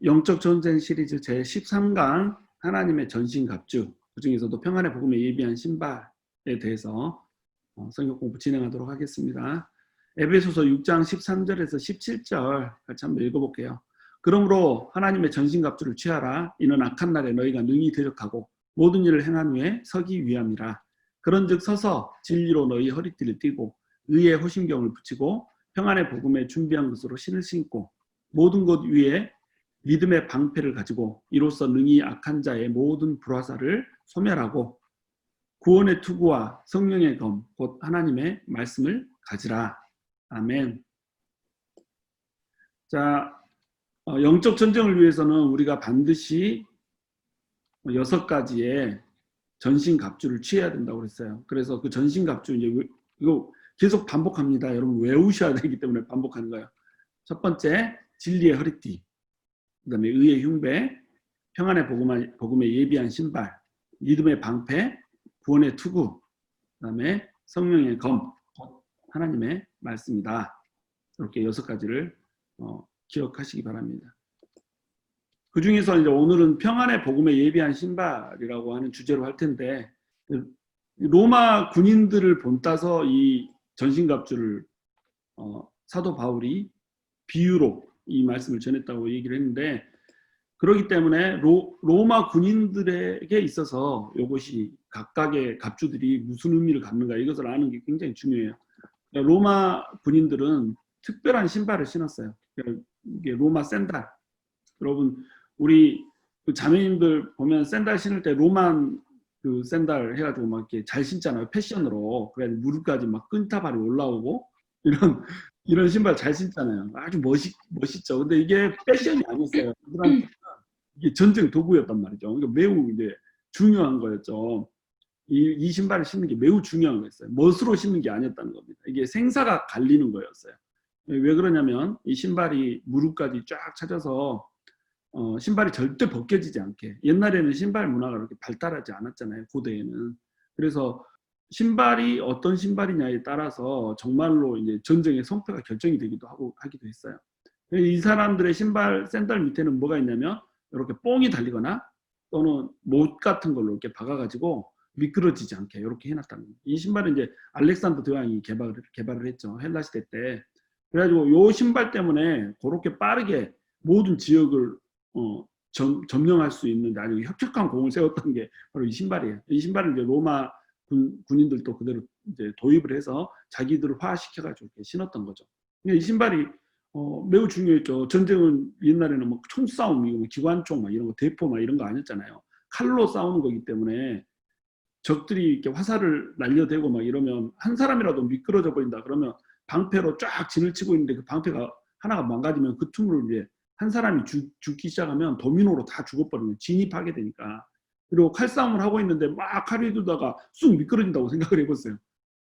영적 전쟁 시리즈 제 13강 하나님의 전신갑주, 그 중에서도 평안의 복음에 예비한 신발에 대해서 성경 공부 진행하도록 하겠습니다. 에베소서 6장 13절에서 17절 같이 한번 읽어볼게요. 그러므로 하나님의 전신갑주를 취하라. 이는 악한 날에 너희가 능히 대적하고 모든 일을 행한 후에 서기 위함이라. 그런즉 서서 진리로 너희 허리띠를 띠고 의의 호심경을 붙이고 평안의 복음에 준비한 것으로 신을 신고 모든 것 위에 믿음의 방패를 가지고 이로써 능히 악한 자의 모든 불화살을 소멸하고 구원의 투구와 성령의 검 곧 하나님의 말씀을 가지라. 아멘. 자, 영적 전쟁을 위해서는 우리가 반드시 6가지의 전신갑주를 취해야 된다고 그랬어요. 그래서 그 전신갑주 이제 이거 계속 반복합니다. 여러분 외우셔야 되기 때문에 반복하는 거예요. 첫 번째, 진리의 허리띠. 그 다음에 의의 흉배, 평안의 복음에 예비한 신발, 믿음의 방패, 구원의 투구, 그 다음에 성령의 검, 하나님의 말씀이다. 이렇게 6가지를 기억하시기 바랍니다. 그 중에서 이제 오늘은 평안의 복음에 예비한 신발이라고 하는 주제로 할 텐데, 로마 군인들을 본따서 이 전신갑주를 사도 바울이 비유로 이 말씀을 전했다고 얘기를 했는데, 그렇기 때문에 로마 군인들에게 있어서 이것이 각각의 갑주들이 무슨 의미를 갖는가 이것을 아는 게 굉장히 중요해요. 로마 군인들은 특별한 신발을 신었어요. 이게 로마 샌들. 여러분 우리 그 자매님들 보면 샌들 신을 때 로만 그 샌들 해가지고 막 이렇게 잘 신잖아요. 패션으로. 그래 무릎까지 막 끈타발이 올라오고 이런 신발 잘 신잖아요. 아주 멋있죠. 근데 이게 패션이 아니었어요. 이게 전쟁 도구였단 말이죠. 그러니까 매우 이제 중요한 거였죠. 이 신발을 신는 게 매우 중요한 거였어요. 멋으로 신는 게 아니었다는 겁니다. 이게 생사가 갈리는 거였어요. 왜 그러냐면 이 신발이 무릎까지 쫙 찾아서 신발이 절대 벗겨지지 않게. 옛날에는 신발 문화가 그렇게 발달하지 않았잖아요. 고대에는. 그래서 신발이 어떤 신발이냐에 따라서 정말로 이제 전쟁의 성패가 결정이 되기도 하기도 했어요. 이 사람들의 신발 샌들 밑에는 뭐가 있냐면 이렇게 뽕이 달리거나 또는 못 같은 걸로 이렇게 박아가지고 미끄러지지 않게 이렇게 해놨다는 거예요. 이 신발은 이제 알렉산더 대왕이 개발을 했죠. 헬라 시대 때. 그래가지고 요 신발 때문에 그렇게 빠르게 모든 지역을 점령할 수 있는 아주 혁혁한 공을 세웠던 게 바로 이 신발이에요. 이 신발을 이제 로마 군인들도 그대로 이제 도입을 해서 자기들을 화시켜가지고 이렇게 신었던 거죠. 이 신발이 매우 중요했죠. 전쟁은 옛날에는 뭐 총싸움, 기관총 막 이런 거, 대포 막 이런 거 아니었잖아요. 칼로 싸우는 거기 때문에 적들이 이렇게 화살을 날려대고 막 이러면 한 사람이라도 미끄러져 버린다 그러면 방패로 쫙 진을 치고 있는데 그 방패가 하나가 망가지면 그 틈으로 이제 한 사람이 죽기 시작하면 도미노로 다 죽어버리면 진입하게 되니까. 그리고 칼싸움을 하고 있는데 막 칼이 두다가 쑥 미끄러진다고 생각을 해보세요.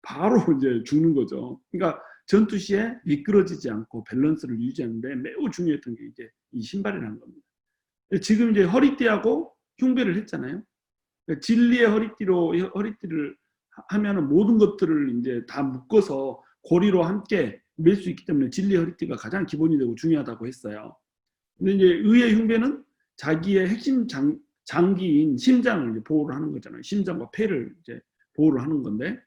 바로 이제 죽는 거죠. 그러니까 전투 시에 미끄러지지 않고 밸런스를 유지하는데 매우 중요했던 게 이제 이 신발이라는 겁니다. 지금 이제 허리띠하고 흉배를 했잖아요. 그러니까 진리의 허리띠를 하면은 모든 것들을 이제 다 묶어서 고리로 함께 맬 수 있기 때문에 진리의 허리띠가 가장 기본이 되고 중요하다고 했어요. 근데 이제 의의 흉배는 자기의 핵심 장기인 심장을 이제 보호를 하는 거잖아요. 심장과 폐를 이제 보호를 하는 건데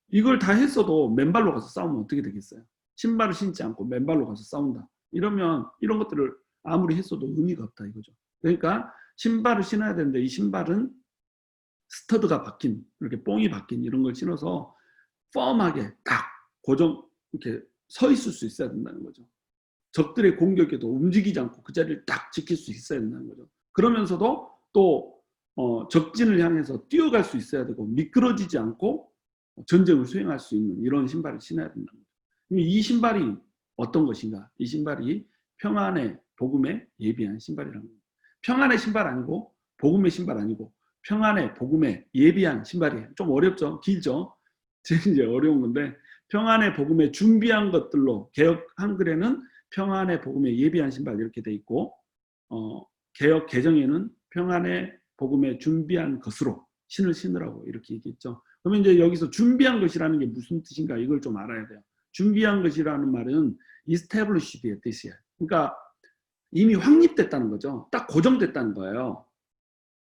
이걸 다 했어도 맨발로 가서 싸우면 어떻게 되겠어요? 신발을 신지 않고 맨발로 가서 싸운다. 이러면 이런 것들을 아무리 했어도 의미가 없다 이거죠. 그러니까 신발을 신어야 되는데 이 신발은 스터드가 박힌 이렇게 뽕이 박힌 이런 걸 신어서 펌하게 딱 고정 이렇게 서 있을 수 있어야 된다는 거죠. 적들의 공격에도 움직이지 않고 그 자리를 딱 지킬 수 있어야 된다는 거죠. 그러면서도 또 적진을 향해서 뛰어갈 수 있어야 되고 미끄러지지 않고 전쟁을 수행할 수 있는 이런 신발을 신어야 된다는 거죠. 이 신발이 어떤 것인가? 이 신발이 평안의 복음에 예비한 신발이라는 겁니다. 평안의 신발 아니고 복음의 신발 아니고 평안의 복음에 예비한 신발이에요. 좀 어렵죠? 길죠? 제일 이제 어려운 건데 평안의 복음에 준비한 것들로 개역 한글에는 평안의 복음에 예비한 신발 이렇게 돼 있고 개역 개정에는 평안의 복음에 준비한 것으로 신을 신으라고 이렇게 얘기했죠. 그러면 이제 여기서 준비한 것이라는 게 무슨 뜻인가 이걸 좀 알아야 돼요. 준비한 것이라는 말은 established 뜻이에요. 그러니까 이미 확립됐다는 거죠. 딱 고정됐다는 거예요.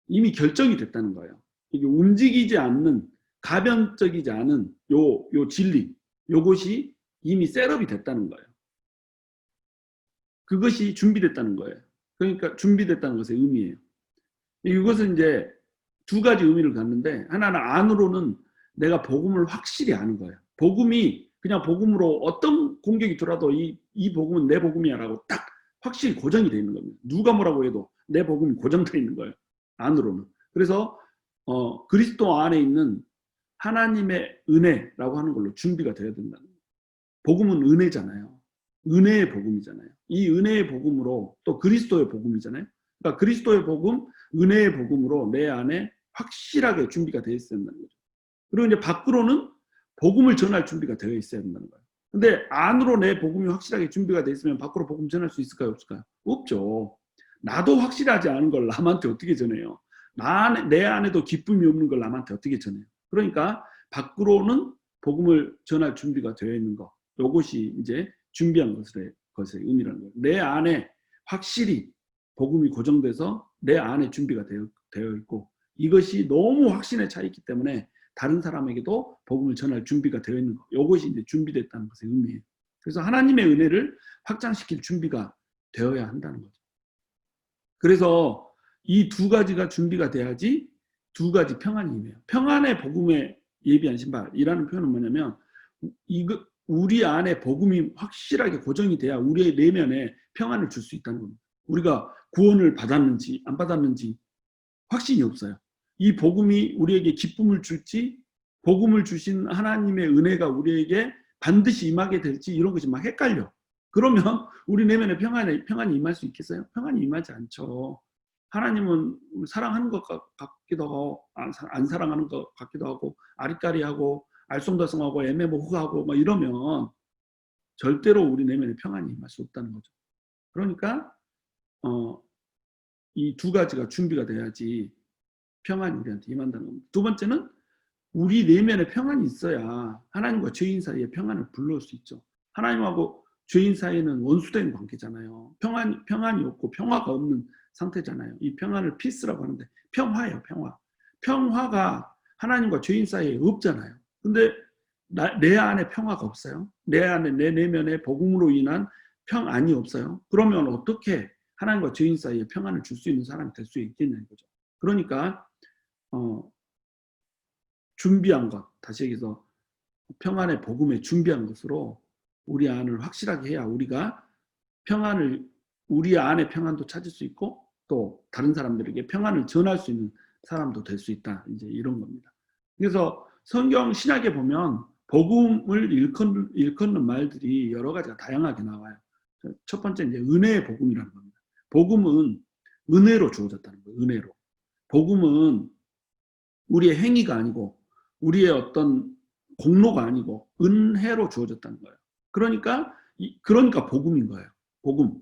이미 결정이 됐다는 거예요. 이게 움직이지 않는, 가변적이지 않은 요 진리, 요것이 이미 셋업이 됐다는 거예요. 그것이 준비됐다는 거예요. 그러니까 준비됐다는 것의 의미예요. 이것은 이제 두 가지 의미를 갖는데, 하나는 안으로는 내가 복음을 확실히 아는 거예요. 복음이 그냥 복음으로 어떤 공격이 들어도 이 복음은 내 복음이야 라고 딱 확실히 고정이 되어 있는 겁니다. 누가 뭐라고 해도 내 복음이 고정되어 있는 거예요. 안으로는. 그래서 그리스도 안에 있는 하나님의 은혜라고 하는 걸로 준비가 되어야 된다는 거예요. 복음은 은혜잖아요. 은혜의 복음이잖아요. 이 은혜의 복음으로 또 그리스도의 복음이잖아요. 그러니까 그리스도의 복음, 은혜의 복음으로 내 안에 확실하게 준비가 되어 있어야 된다는 거죠. 그리고 이제 밖으로는 복음을 전할 준비가 되어 있어야 된다는 거예요. 근데 안으로 내 복음이 확실하게 준비가 되어 있으면 밖으로 복음 전할 수 있을까요? 없을까요? 없죠. 나도 확실하지 않은 걸 남한테 어떻게 전해요? 내 안에도 기쁨이 없는 걸 남한테 어떻게 전해요? 그러니까 밖으로는 복음을 전할 준비가 되어 있는 것. 이것이 이제 준비한 것의 의미라는 거예요. 내 안에 확실히 복음이 고정돼서 내 안에 준비가 되어 있고, 이것이 너무 확신에 차 있기 때문에 다른 사람에게도 복음을 전할 준비가 되어 있는 것. 이것이 이제 준비됐다는 것의 의미예요. 그래서 하나님의 은혜를 확장시킬 준비가 되어야 한다는 거죠. 그래서 이 두 가지가 준비가 돼야지 두 가지 평안이 임해요. 평안의 복음에 예비한 신발이라는 표현은 뭐냐면, 우리 안에 복음이 확실하게 고정이 돼야 우리의 내면에 평안을 줄 수 있다는 겁니다. 우리가 구원을 받았는지 안 받았는지 확신이 없어요. 이 복음이 우리에게 기쁨을 줄지, 복음을 주신 하나님의 은혜가 우리에게 반드시 임하게 될지, 이런 것이 막 헷갈려. 그러면 우리 내면에 평안이 임할 수 있겠어요? 평안이 임하지 않죠. 하나님은 사랑하는 것 같기도 하고 안 사랑하는 것 같기도 하고 아리까리하고 알쏭달쏭하고 애매모호하고 막 이러면 절대로 우리 내면에 평안이 임할 수 없다는 거죠. 그러니까 이 두 가지가 준비가 돼야지 평안이 우리한테 임한다는 겁니다. 두 번째는 우리 내면에 평안이 있어야 하나님과 죄인 사이에 평안을 불러올 수 있죠. 하나님하고 죄인 사이에는 원수된 관계잖아요. 평안이 없고 평화가 없는 상태잖아요. 이 평안을 피스라고 하는데, 평화예요, 평화. 평화가 하나님과 죄인 사이에 없잖아요. 근데 내 안에 평화가 없어요. 내 안에, 내 내면에 복음으로 인한 평안이 없어요. 그러면 어떻게 하나님과 죄인 사이에 평안을 줄 수 있는 사람이 될 수 있겠냐는 거죠. 그러니까 준비한 것, 다시 얘기해서 평안의 복음에 준비한 것으로 우리 안을 확실하게 해야 우리가 우리 안에 평안도 찾을 수 있고 또 다른 사람들에게 평안을 전할 수 있는 사람도 될 수 있다. 이제 이런 겁니다. 그래서 성경 신약에 보면 복음을 일컫는 말들이 여러 가지가 다양하게 나와요. 첫 번째 이제 은혜의 복음이라는 겁니다. 복음은 은혜로 주어졌다는 거예요. 은혜로. 복음은 우리의 행위가 아니고 우리의 어떤 공로가 아니고 은혜로 주어졌다는 거예요. 그러니까 복음인 거예요. 복음.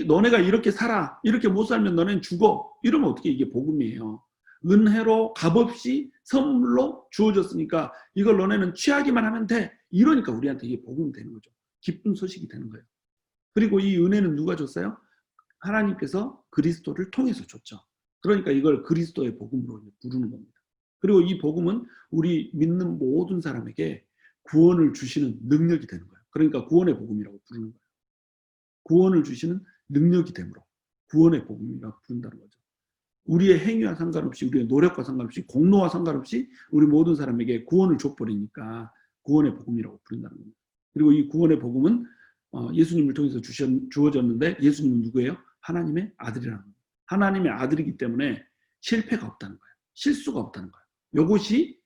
너네가 이렇게 살아, 이렇게 못 살면 너네는 죽어, 이러면 어떻게 이게 복음이에요. 은혜로 값없이 선물로 주어졌으니까 이걸 너네는 취하기만 하면 돼, 이러니까 우리한테 이게 복음이 되는 거죠. 기쁜 소식이 되는 거예요. 그리고 이 은혜는 누가 줬어요? 하나님께서 그리스도를 통해서 줬죠. 그러니까 이걸 그리스도의 복음으로 부르는 겁니다. 그리고 이 복음은 우리 믿는 모든 사람에게 구원을 주시는 능력이 되는 거예요. 그러니까 구원의 복음이라고 부르는 거예요. 구원을 주시는 능력이 되므로 구원의 복음이라고 부른다는 거죠. 우리의 행위와 상관없이, 우리의 노력과 상관없이, 공로와 상관없이 우리 모든 사람에게 구원을 줘버리니까 구원의 복음이라고 부른다는 겁니다. 그리고 이 구원의 복음은 예수님을 통해서 주어졌는데, 예수님은 누구예요? 하나님의 아들이라는 겁니다. 하나님의 아들이기 때문에 실패가 없다는 거예요. 실수가 없다는 거예요. 이것이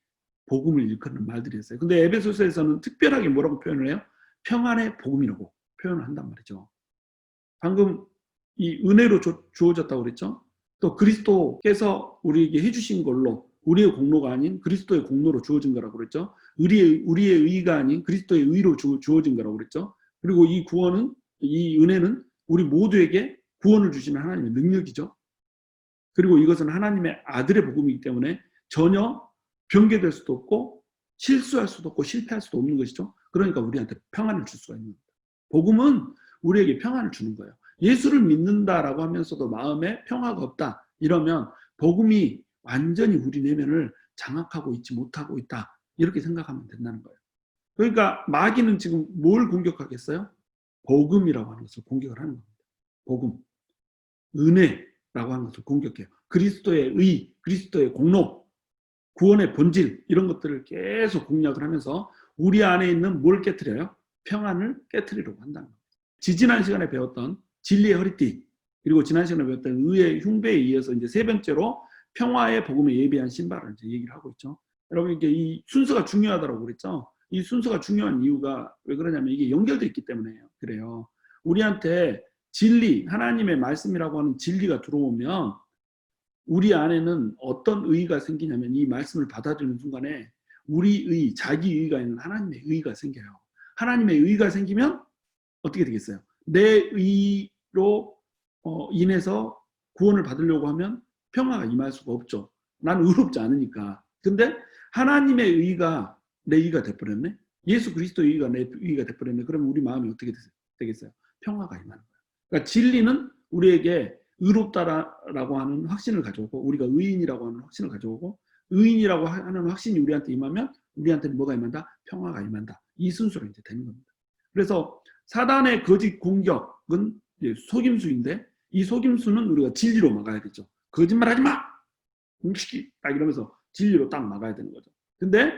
복음을 일컫는 말들이었어요. 근데 에베소서에서는 특별하게 뭐라고 표현을 해요? 평안의 복음이라고 표현을 한단 말이죠. 방금 이 은혜로 주어졌다고 그랬죠? 또 그리스도께서 우리에게 해주신 걸로, 우리의 공로가 아닌 그리스도의 공로로 주어진 거라고 그랬죠? 우리의 의가 아닌 그리스도의 의로 주어진 거라고 그랬죠? 그리고 이 은혜는 우리 모두에게 구원을 주시는 하나님의 능력이죠. 그리고 이것은 하나님의 아들의 복음이기 때문에 전혀 변개될 수도 없고 실수할 수도 없고 실패할 수도 없는 것이죠. 그러니까 우리한테 평안을 줄 수가 있는 겁니다. 복음은 우리에게 평안을 주는 거예요. 예수를 믿는다라고 하면서도 마음에 평화가 없다. 이러면 복음이 완전히 우리 내면을 장악하고 있지 못하고 있다. 이렇게 생각하면 된다는 거예요. 그러니까 마귀는 지금 뭘 공격하겠어요? 복음이라고 하는 것을 공격을 하는 겁니다. 복음, 은혜라고 하는 것을 공격해요. 그리스도의 의, 그리스도의 공로, 구원의 본질 이런 것들을 계속 공략을 하면서 우리 안에 있는 뭘 깨트려요? 평안을 깨트리려고 한다는 겁니다. 지난 시간에 배웠던 진리의 허리띠, 그리고 지난 시간에 배웠던 의의 흉배에 이어서 이제 세 번째로 평화의 복음에 예비한 신발을 이제 얘기를 하고 있죠. 여러분, 이게 이 순서가 중요하다고 그랬죠. 이 순서가 중요한 이유가 왜 그러냐면 이게 연결되어 있기 때문에요. 그래요. 우리한테 진리, 하나님의 말씀이라고 하는 진리가 들어오면 우리 안에는 어떤 의의가 생기냐면 이 말씀을 받아들이는 순간에 우리의, 자기 의의가 있는 하나님의 의의가 생겨요. 하나님의 의의가 생기면 어떻게 되겠어요? 내 의로 인해서 구원을 받으려고 하면 평화가 임할 수가 없죠. 난 의롭지 않으니까. 근데 하나님의 의가 내 의가 돼버렸네. 예수 그리스도의 의가 내 의가 돼버렸네. 그러면 우리 마음이 어떻게 되겠어요? 평화가 임하는 거예요. 그러니까 진리는 우리에게 의롭다라고 하는 확신을 가져오고, 우리가 의인이라고 하는 확신을 가져오고, 의인이라고 하는 확신이 우리한테 임하면 우리한테는 뭐가 임한다? 평화가 임한다. 이 순서로 이제 되는 겁니다. 그래서 사단의 거짓 공격은 속임수인데, 이 속임수는 우리가 진리로 막아야 되죠. 거짓말하지 마! 음식이 딱 이러면서 진리로 딱 막아야 되는 거죠. 근데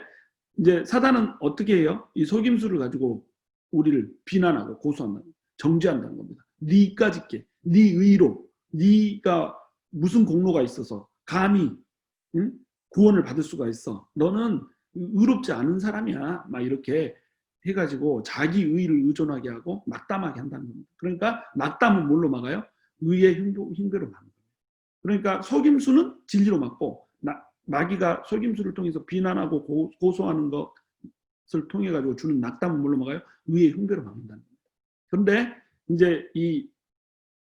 이제 사단은 어떻게 해요? 이 속임수를 가지고 우리를 비난하고 고소한다는, 정죄한다는 겁니다. 네까짓 게, 네 의로, 네가 무슨 공로가 있어서 감히 응? 구원을 받을 수가 있어. 너는 의롭지 않은 사람이야. 막 이렇게 해가지고 자기 의를 의존하게 하고 낙담하게 한다는 겁니다. 그러니까 낙담은 뭘로 막아요? 의의 흉배로 막는 거예요. 그러니까 속임수는 진리로 막고, 마귀가 속임수를 통해서 비난하고 고소하는 것을 통해 가지고 주는 낙담은 뭘로 막아요? 의의 흉배로 막는다는 겁니다. 그런데 이제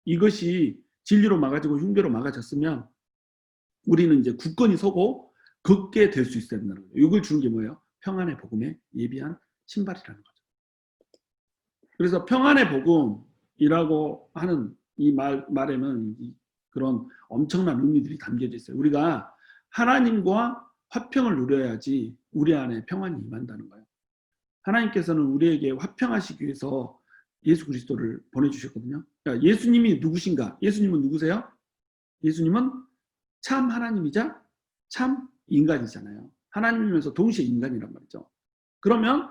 이것이 진리로 막아지고 흉배로 막아졌으면 우리는 이제 굳건히 서고 걷게 될 수 있어야 된다는 거예요. 이걸 주는 게 뭐예요? 평안의 복음에 예비한 신발이라는 거죠. 그래서 평안의 복음이라고 하는 이 말에는 그런 엄청난 의미들이 담겨져 있어요. 우리가 하나님과 화평을 누려야지 우리 안에 평안이 임한다는 거예요. 하나님께서는 우리에게 화평하시기 위해서 예수 그리스도를 보내주셨거든요. 그러니까 예수님이 누구신가? 예수님은 누구세요? 예수님은 참 하나님이자 참 인간이잖아요. 하나님이면서 동시에 인간이란 말이죠. 그러면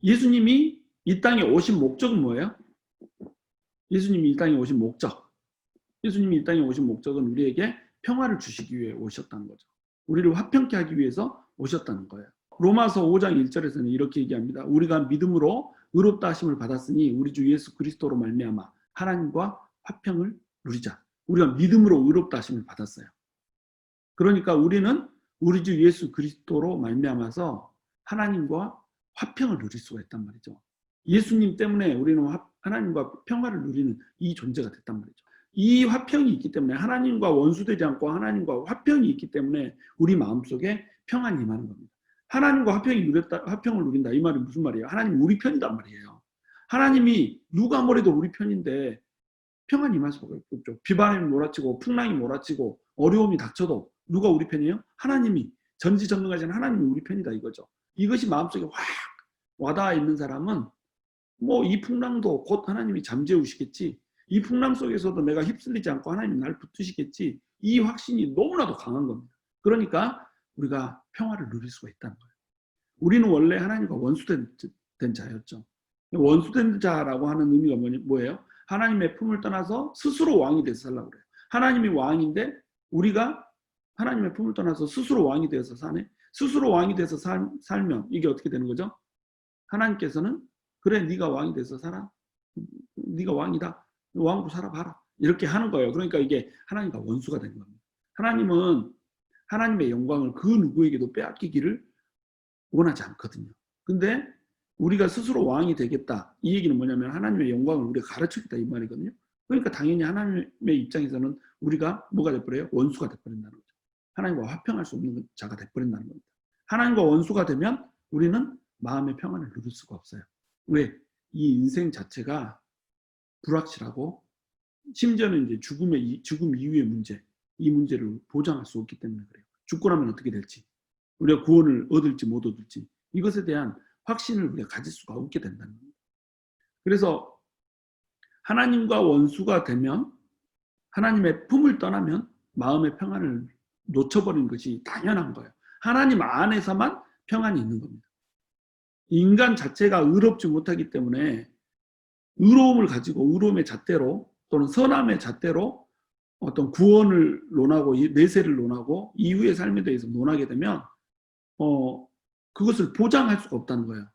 예수님이 이 땅에 오신 목적은 뭐예요? 예수님이 이 땅에 오신 목적. 예수님이 이 땅에 오신 목적은 우리에게 평화를 주시기 위해 오셨다는 거죠. 우리를 화평케 하기 위해서 오셨다는 거예요. 로마서 5장 1절에서는 이렇게 얘기합니다. 우리가 믿음으로 의롭다 하심을 받았으니 우리 주 예수 그리스도로 말미암아 하나님과 화평을 누리자. 우리가 믿음으로 의롭다 하심을 받았어요. 그러니까 우리는 우리 주 예수 그리스도로 말미암아서 하나님과 화평을 누릴 수가 있단 말이죠. 예수님 때문에 우리는 하나님과 평화를 누리는 이 존재가 됐단 말이죠. 이 화평이 있기 때문에, 하나님과 원수되지 않고 하나님과 화평이 있기 때문에 우리 마음속에 평안이 임하는 겁니다. 하나님과 화평을 누린다. 이 말이 무슨 말이에요? 하나님 우리 편이단 말이에요. 하나님이 누가 뭐래도 우리 편인데 평안이 임할 수가 없죠. 비바람이 몰아치고 풍랑이 몰아치고 어려움이 닥쳐도 누가 우리 편이에요? 하나님이, 전지전능하신 하나님이 우리 편이다 이거죠. 이것이 마음속에 확 와닿아 있는 사람은 뭐 이 풍랑도 곧 하나님이 잠재우시겠지, 이 풍랑 속에서도 내가 휩쓸리지 않고 하나님이 날 붙드시겠지, 이 확신이 너무나도 강한 겁니다. 그러니까 우리가 평화를 누릴 수가 있다는 거예요. 우리는 원래 하나님과 원수된 자였죠. 원수된 자라고 하는 의미가 뭐예요? 하나님의 품을 떠나서 스스로 왕이 돼서 살라고 그래요. 하나님이 왕인데 우리가 하나님의 품을 떠나서 스스로 왕이 되어서 사네. 스스로 왕이 돼서 살면 이게 어떻게 되는 거죠? 하나님께서는 그래, 네가 왕이 돼서 살아. 네가 왕이다. 왕으로 살아봐라. 이렇게 하는 거예요. 그러니까 이게 하나님과 원수가 되는 겁니다. 하나님은 하나님의 영광을 그 누구에게도 빼앗기기를 원하지 않거든요. 근데 우리가 스스로 왕이 되겠다. 이 얘기는 뭐냐면 하나님의 영광을 우리가 가르치겠다 이 말이거든요. 그러니까 당연히 하나님의 입장에서는 우리가 뭐가 돼버려요? 원수가 돼버린다는 거죠. 하나님과 화평할 수 없는 자가 돼버린다는 겁니다. 하나님과 원수가 되면 우리는 마음의 평안을 누릴 수가 없어요. 왜? 이 인생 자체가 불확실하고 심지어는 이제 죽음 이후의 문제, 이 문제를 보장할 수 없기 때문에 그래요. 죽고 나면 어떻게 될지, 우리가 구원을 얻을지 못 얻을지, 이것에 대한 확신을 우리가 가질 수가 없게 된다는 겁니다. 그래서 하나님과 원수가 되면, 하나님의 품을 떠나면 마음의 평안을 놓쳐버리는 것이 당연한 거예요. 하나님 안에서만 평안이 있는 겁니다. 인간 자체가 의롭지 못하기 때문에 의로움을 가지고 의로움의 잣대로 또는 선함의 잣대로 어떤 구원을 논하고 내세를 논하고 이후의 삶에 대해서 논하게 되면 그것을 보장할 수가 없다는 거예요.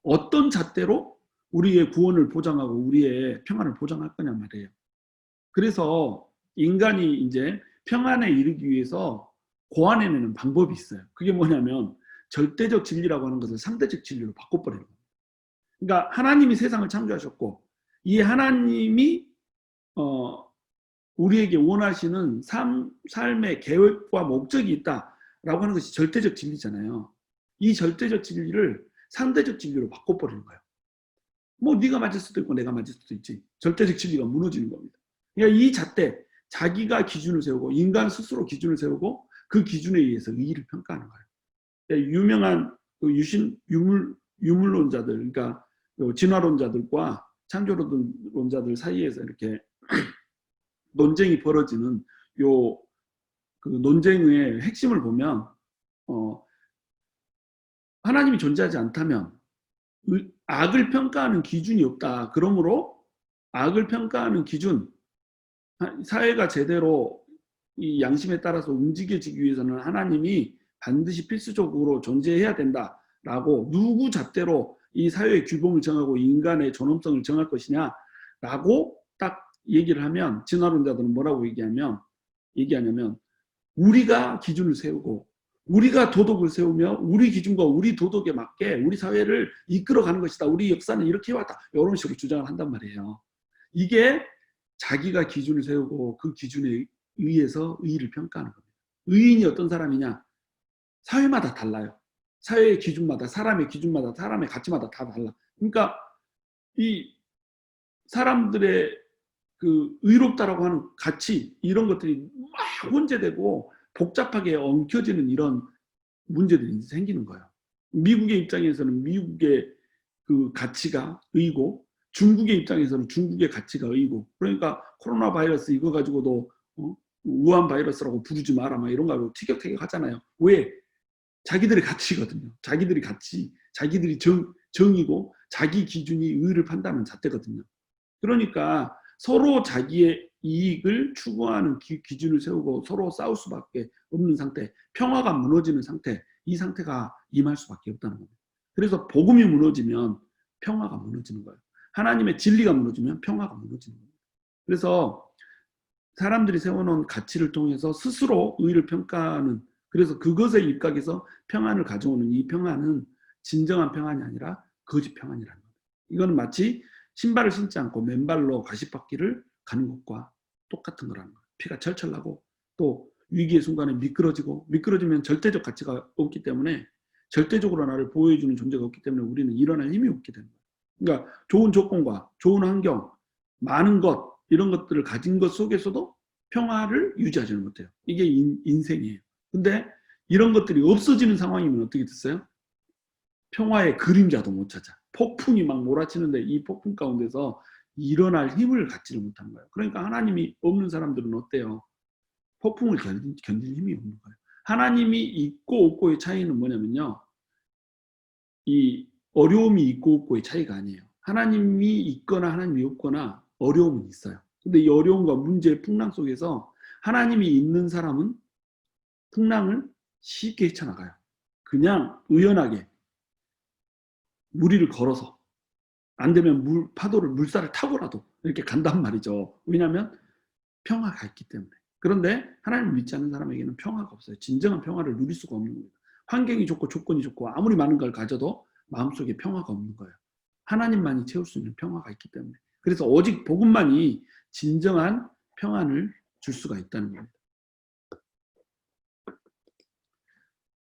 어떤 잣대로 우리의 구원을 보장하고 우리의 평안을 보장할 거냐 말이에요. 그래서 인간이 이제 평안에 이르기 위해서 고안해내는 방법이 있어요. 그게 뭐냐면 절대적 진리라고 하는 것을 상대적 진리로 바꿔버리는 겁니다. 그러니까 하나님이 세상을 창조하셨고 이 하나님이 우리에게 원하시는 삶의 계획과 목적이 있다라고 하는 것이 절대적 진리잖아요. 이 절대적 진리를 상대적 진리로 바꿔버리는 거예요. 뭐 네가 맞을 수도 있고 내가 맞을 수도 있지. 절대적 진리가 무너지는 겁니다. 그러니까 이 잣대, 자기가 기준을 세우고 인간 스스로 기준을 세우고 그 기준에 의해서 의의를 평가하는 거예요. 그러니까 유명한 유물론자들, 그러니까 진화론자들과 창조론자들 사이에서 이렇게 논쟁이 벌어지는 그 논쟁의 핵심을 보면 하나님이 존재하지 않다면 악을 평가하는 기준이 없다. 그러므로 악을 평가하는 기준, 사회가 제대로 이 양심에 따라서 움직여지기 위해서는 하나님이 반드시 필수적으로 존재해야 된다라고 누구 잣대로 이 사회의 규범을 정하고 인간의 존엄성을 정할 것이냐라고 딱 얘기를 하면 진화론자들은 뭐라고 얘기하냐면 우리가 기준을 세우고 우리가 도덕을 세우며 우리 기준과 우리 도덕에 맞게 우리 사회를 이끌어가는 것이다. 우리 역사는 이렇게 해왔다. 이런 식으로 주장을 한단 말이에요. 이게 자기가 기준을 세우고 그 기준에 의해서 의의를 평가하는 겁니다. 의인이 어떤 사람이냐? 사회마다 달라요. 사회의 기준마다, 사람의 기준마다, 사람의 가치마다 다 달라. 그러니까 이 사람들의 그 의롭다라고 하는 가치, 이런 것들이 막 혼재되고 복잡하게 엉켜지는 이런 문제들이 생기는 거예요. 미국의 입장에서는 미국의 그 가치가 의고 중국의 입장에서는 중국의 가치가 의고, 그러니까 코로나 바이러스 이거 가지고도 우한 바이러스라고 부르지 마라 막 이런 거 티격태격 하잖아요. 왜? 자기들의 가치거든요. 자기들이 가치, 자기들이 정이고 자기 기준이 의를 판단하는 잣대거든요. 그러니까 서로 자기의 이익을 추구하는 기준을 세우고 서로 싸울 수밖에 없는 상태, 평화가 무너지는 상태, 이 상태가 임할 수밖에 없다는 겁니다. 그래서 복음이 무너지면 평화가 무너지는 거예요. 하나님의 진리가 무너지면 평화가 무너지는 겁니다. 그래서 사람들이 세워놓은 가치를 통해서 스스로 의를 평가하는, 그래서 그것에 입각해서 평안을 가져오는 이 평안은 진정한 평안이 아니라 거짓 평안이라는 겁니다. 이거는 마치 신발을 신지 않고 맨발로 가시밭길을 가는 것과 똑같은 거라는 거예요. 피가 철철 나고 또 위기의 순간에 미끄러지면 절대적 가치가 없기 때문에, 절대적으로 나를 보호해주는 존재가 없기 때문에 우리는 일어날 힘이 없게 되는 거예요. 그러니까 좋은 조건과 좋은 환경, 많은 것, 이런 것들을 가진 것 속에서도 평화를 유지하지는 못해요. 이게 인생이에요. 근데 이런 것들이 없어지는 상황이면 어떻게 됐어요? 평화의 그림자도 못 찾아. 폭풍이 막 몰아치는데 이 폭풍 가운데서 일어날 힘을 갖지를 못한 거예요. 그러니까 하나님이 없는 사람들은 어때요? 폭풍을 견딜 힘이 없는 거예요. 하나님이 있고 없고의 차이는 뭐냐면요, 이 어려움이 있고 없고의 차이가 아니에요. 하나님이 있거나 하나님이 없거나 어려움은 있어요. 근데 이 어려움과 문제의 풍랑 속에서 하나님이 있는 사람은 풍랑을 쉽게 헤쳐나가요. 그냥 의연하게 무리를 걸어서, 안 되면 파도를, 물살을 타고라도 이렇게 간단 말이죠. 왜냐하면 평화가 있기 때문에. 그런데 하나님을 믿지 않는 사람에게는 평화가 없어요. 진정한 평화를 누릴 수가 없는 겁니다. 환경이 좋고 조건이 좋고 아무리 많은 걸 가져도 마음속에 평화가 없는 거예요. 하나님만이 채울 수 있는 평화가 있기 때문에. 그래서 오직 복음만이 진정한 평안을 줄 수가 있다는 겁니다.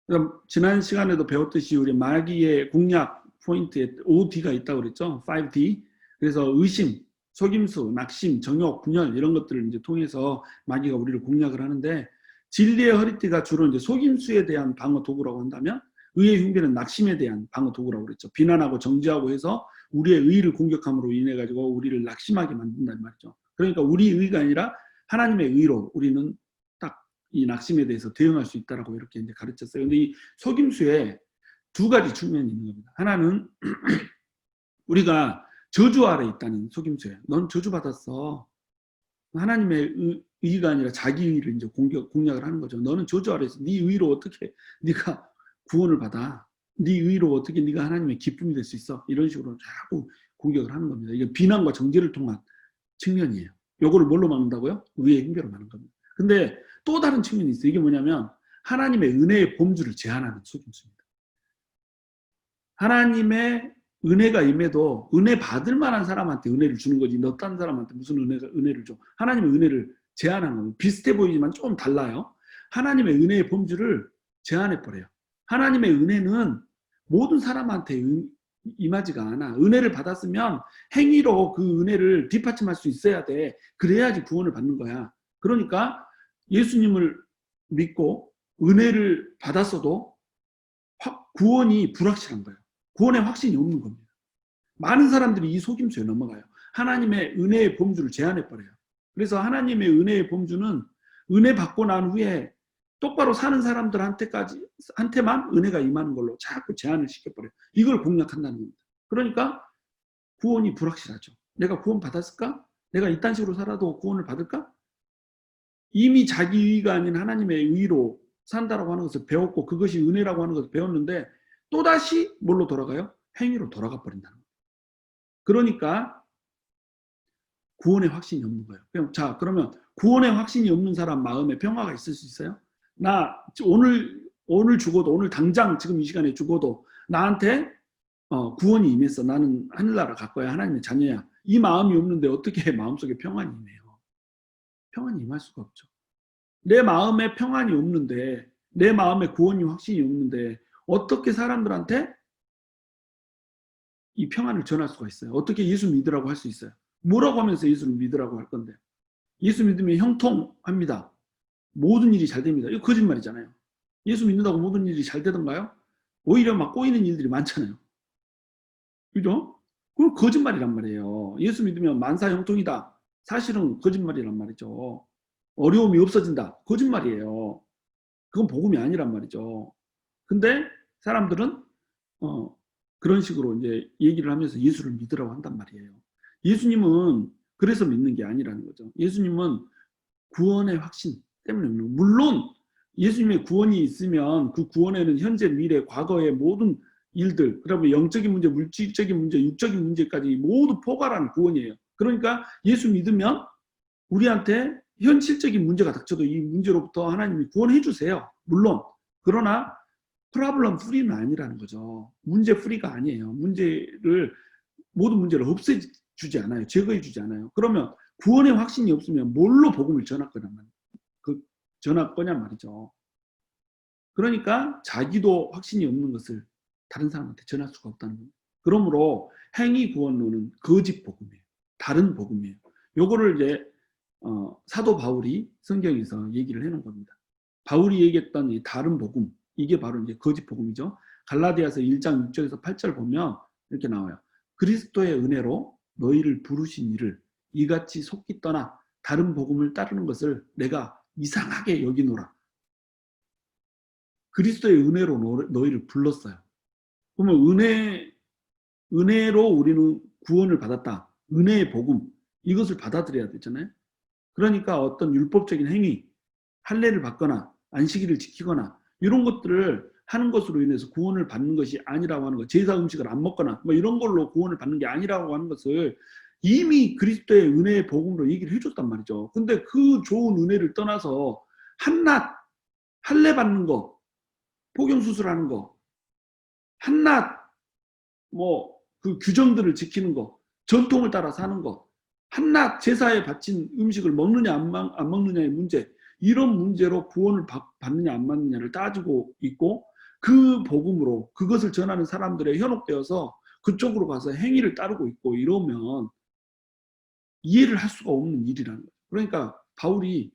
그럼 지난 시간에도 배웠듯이 우리 마귀의 공략 포인트에 OD가 있다고 그랬죠. 5D. 그래서 의심, 속임수, 낙심, 정욕, 분열 이런 것들을 이제 통해서 마귀가 우리를 공략을 하는데 진리의 허리띠가 주로 이제 속임수에 대한 방어 도구라고 한다면 의의 흉배는 낙심에 대한 방어 도구라고 그랬죠. 비난하고 정죄하고 해서 우리의 의의를 공격함으로 인해 가지고 우리를 낙심하게 만든단 말이죠. 그러니까 우리 의의가 아니라 하나님의 의로 우리는 딱 이 낙심에 대해서 대응할 수 있다라고 이렇게 이제 가르쳤어요. 근데 이 속임수에 두 가지 측면이 있는 겁니다. 하나는 우리가 저주 아래 있다는 속임수예요. 넌 저주받았어. 하나님의 의가 아니라 자기 의를 이제 공략을 하는 거죠. 너는 저주 아래 있어. 네 의로 어떻게 네가 구원을 받아? 네 의로 어떻게 네가 하나님의 기쁨이 될 수 있어? 이런 식으로 자꾸 공격을 하는 겁니다. 이게 비난과 정죄를 통한 측면이에요. 요거를 뭘로 막는다고요? 의의 흉배로 막는 겁니다. 근데 또 다른 측면이 있어요. 이게 뭐냐면 하나님의 은혜의 범주를 제한하는 속임수입니다. 하나님의 은혜가 임해도 은혜 받을 만한 사람한테 은혜를 주는 거지 너 딴 사람한테 무슨 은혜를 줘. 하나님의 은혜를 제한하는 겁니다. 비슷해 보이지만 좀 달라요. 하나님의 은혜의 범주를 제한해버려요. 하나님의 은혜는 모든 사람한테 임하지가 않아. 은혜를 받았으면 행위로 그 은혜를 뒷받침할 수 있어야 돼. 그래야지 구원을 받는 거야. 그러니까 예수님을 믿고 은혜를 받았어도 구원이 불확실한 거예요. 구원의 확신이 없는 겁니다. 많은 사람들이 이 속임수에 넘어가요. 하나님의 은혜의 범주를 제한해버려요. 그래서 하나님의 은혜의 범주는 은혜 받고 난 후에 똑바로 사는 사람들한테만 은혜가 임하는 걸로 자꾸 제한을 시켜버려요. 이걸 공략한다는 겁니다. 그러니까 구원이 불확실하죠. 내가 구원 받았을까? 내가 이딴 식으로 살아도 구원을 받을까? 이미 자기 의가 아닌 하나님의 의로 산다라고 하는 것을 배웠고 그것이 은혜라고 하는 것을 배웠는데 또다시 뭘로 돌아가요? 행위로 돌아가 버린다는 거예요. 그러니까 구원의 확신이 없는 거예요. 자, 그러면 구원의 확신이 없는 사람 마음에 평화가 있을 수 있어요? 나 오늘 죽어도 오늘 당장 지금 이 시간에 죽어도 나한테 구원이 임했어. 나는 하늘나라 갈 거야. 하나님의 자녀야. 이 마음이 없는데 어떻게 마음속에 평안이 임해요? 평안이 임할 수가 없죠. 내 마음에 평안이 없는데 내 마음에 구원이 확신이 없는데 어떻게 사람들한테 이 평안을 전할 수가 있어요? 어떻게 예수 믿으라고 할 수 있어요? 뭐라고 하면서 예수를 믿으라고 할 건데 예수 믿으면 형통합니다. 모든 일이 잘 됩니다. 이거 거짓말이잖아요. 예수 믿는다고 모든 일이 잘 되던가요? 오히려 막 꼬이는 일들이 많잖아요. 그죠? 그건 거짓말이란 말이에요. 예수 믿으면 만사 형통이다. 사실은 거짓말이란 말이죠. 어려움이 없어진다. 거짓말이에요. 그건 복음이 아니란 말이죠. 근데 사람들은 그런 식으로 이제 얘기를 하면서 예수를 믿으라고 한단 말이에요. 예수님은 그래서 믿는 게 아니라는 거죠. 예수님은 구원의 확신 때문에 믿는 거예요. 물론 예수님의 구원이 있으면 그 구원에는 현재, 미래, 과거의 모든 일들, 그다음에 영적인 문제, 물질적인 문제, 육적인 문제까지 모두 포괄하는 구원이에요. 그러니까 예수 믿으면 우리한테 현실적인 문제가 닥쳐도 이 문제로부터 하나님이 구원해 주세요. 물론 그러나 프라블럼 프리는 아니라는 거죠. 문제 프리가 아니에요. 모든 문제를 없애주지 않아요. 제거해주지 않아요. 그러면 구원의 확신이 없으면 뭘로 복음을 전할 거냔 말이죠. 그러니까 자기도 확신이 없는 것을 다른 사람한테 전할 수가 없다는 겁니다. 그러므로 행위 구원론은 거짓 복음이에요. 다른 복음이에요. 요거를 이제 사도 바울이 성경에서 얘기를 해놓은 겁니다. 바울이 얘기했던 이 다른 복음, 이게 바로 이제 거짓 복음이죠. 갈라디아서 1장 6절에서 8절 보면 이렇게 나와요. 그리스도의 은혜로 너희를 부르신 이를 이같이 속기 떠나 다른 복음을 따르는 것을 내가 이상하게 여기노라. 그리스도의 은혜로 너희를 불렀어요. 그러면 은혜로 우리는 구원을 받았다. 은혜의 복음, 이것을 받아들여야 되잖아요. 그러니까 어떤 율법적인 행위, 할례를 받거나 안식일을 지키거나 이런 것들을 하는 것으로 인해서 구원을 받는 것이 아니라고 하는 것, 제사 음식을 안 먹거나 뭐 이런 걸로 구원을 받는 게 아니라고 하는 것을 이미 그리스도의 은혜의 복음으로 얘기를 해줬단 말이죠. 근데 그 좋은 은혜를 떠나서 한낱 할례 받는 거, 포경수술하는 거, 한낱 뭐 그 규정들을 지키는 거, 전통을 따라 사는 거, 한낱 제사에 바친 음식을 먹느냐 안 먹느냐의 문제, 이런 문제로 구원을 받느냐 안 받느냐를 따지고 있고 그 복음으로 그것을 전하는 사람들에 현혹되어서 그쪽으로 가서 행위를 따르고 있고 이러면 이해를 할 수가 없는 일이라는 거예요. 그러니까 바울이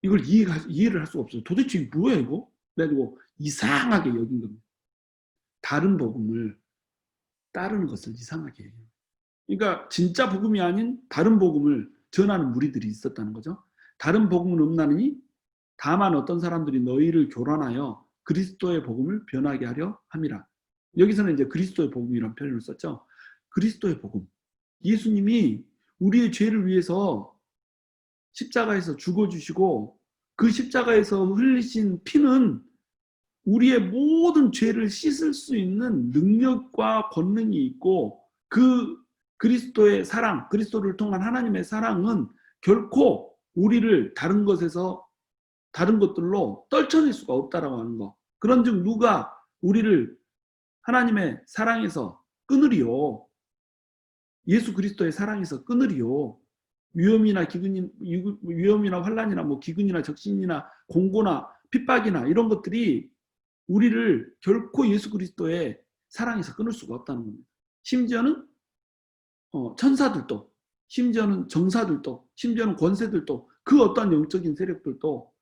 이걸 이해를 할 수가 없어요. 도대체 이게 뭐야 이거? 그래가지고 이상하게 여긴 겁니다. 다른 복음을 따르는 것을 이상하게 해요. 그러니까 진짜 복음이 아닌 다른 복음을 전하는 무리들이 있었다는 거죠. 다른 복음은 없나니 다만 어떤 사람들이 너희를 교란하여 그리스도의 복음을 변하게 하려 함이라. 여기서는 이제 그리스도의 복음이라는 표현을 썼죠. 그리스도의 복음. 예수님이 우리의 죄를 위해서 십자가에서 죽어주시고 그 십자가에서 흘리신 피는 우리의 모든 죄를 씻을 수 있는 능력과 권능이 있고 그 그리스도의 사랑, 그리스도를 통한 하나님의 사랑은 결코 우리를 다른 것에서 다른 것들로 떨쳐낼 수가 없다라고 하는 거. 그런즉 누가 우리를 하나님의 사랑에서 끊으리요? 예수 그리스도의 사랑에서 끊으리요? 위험이나 기근이 위험이나 환난이나 뭐 기근이나 적신이나 공고나 핍박이나 이런 것들이 우리를 결코 예수 그리스도의 사랑에서 끊을 수가 없다는 겁니다. 심지어는 천사들도, 심지어는 정사들도, 심지어는 권세들도, 그 어떤 영적인 세력들도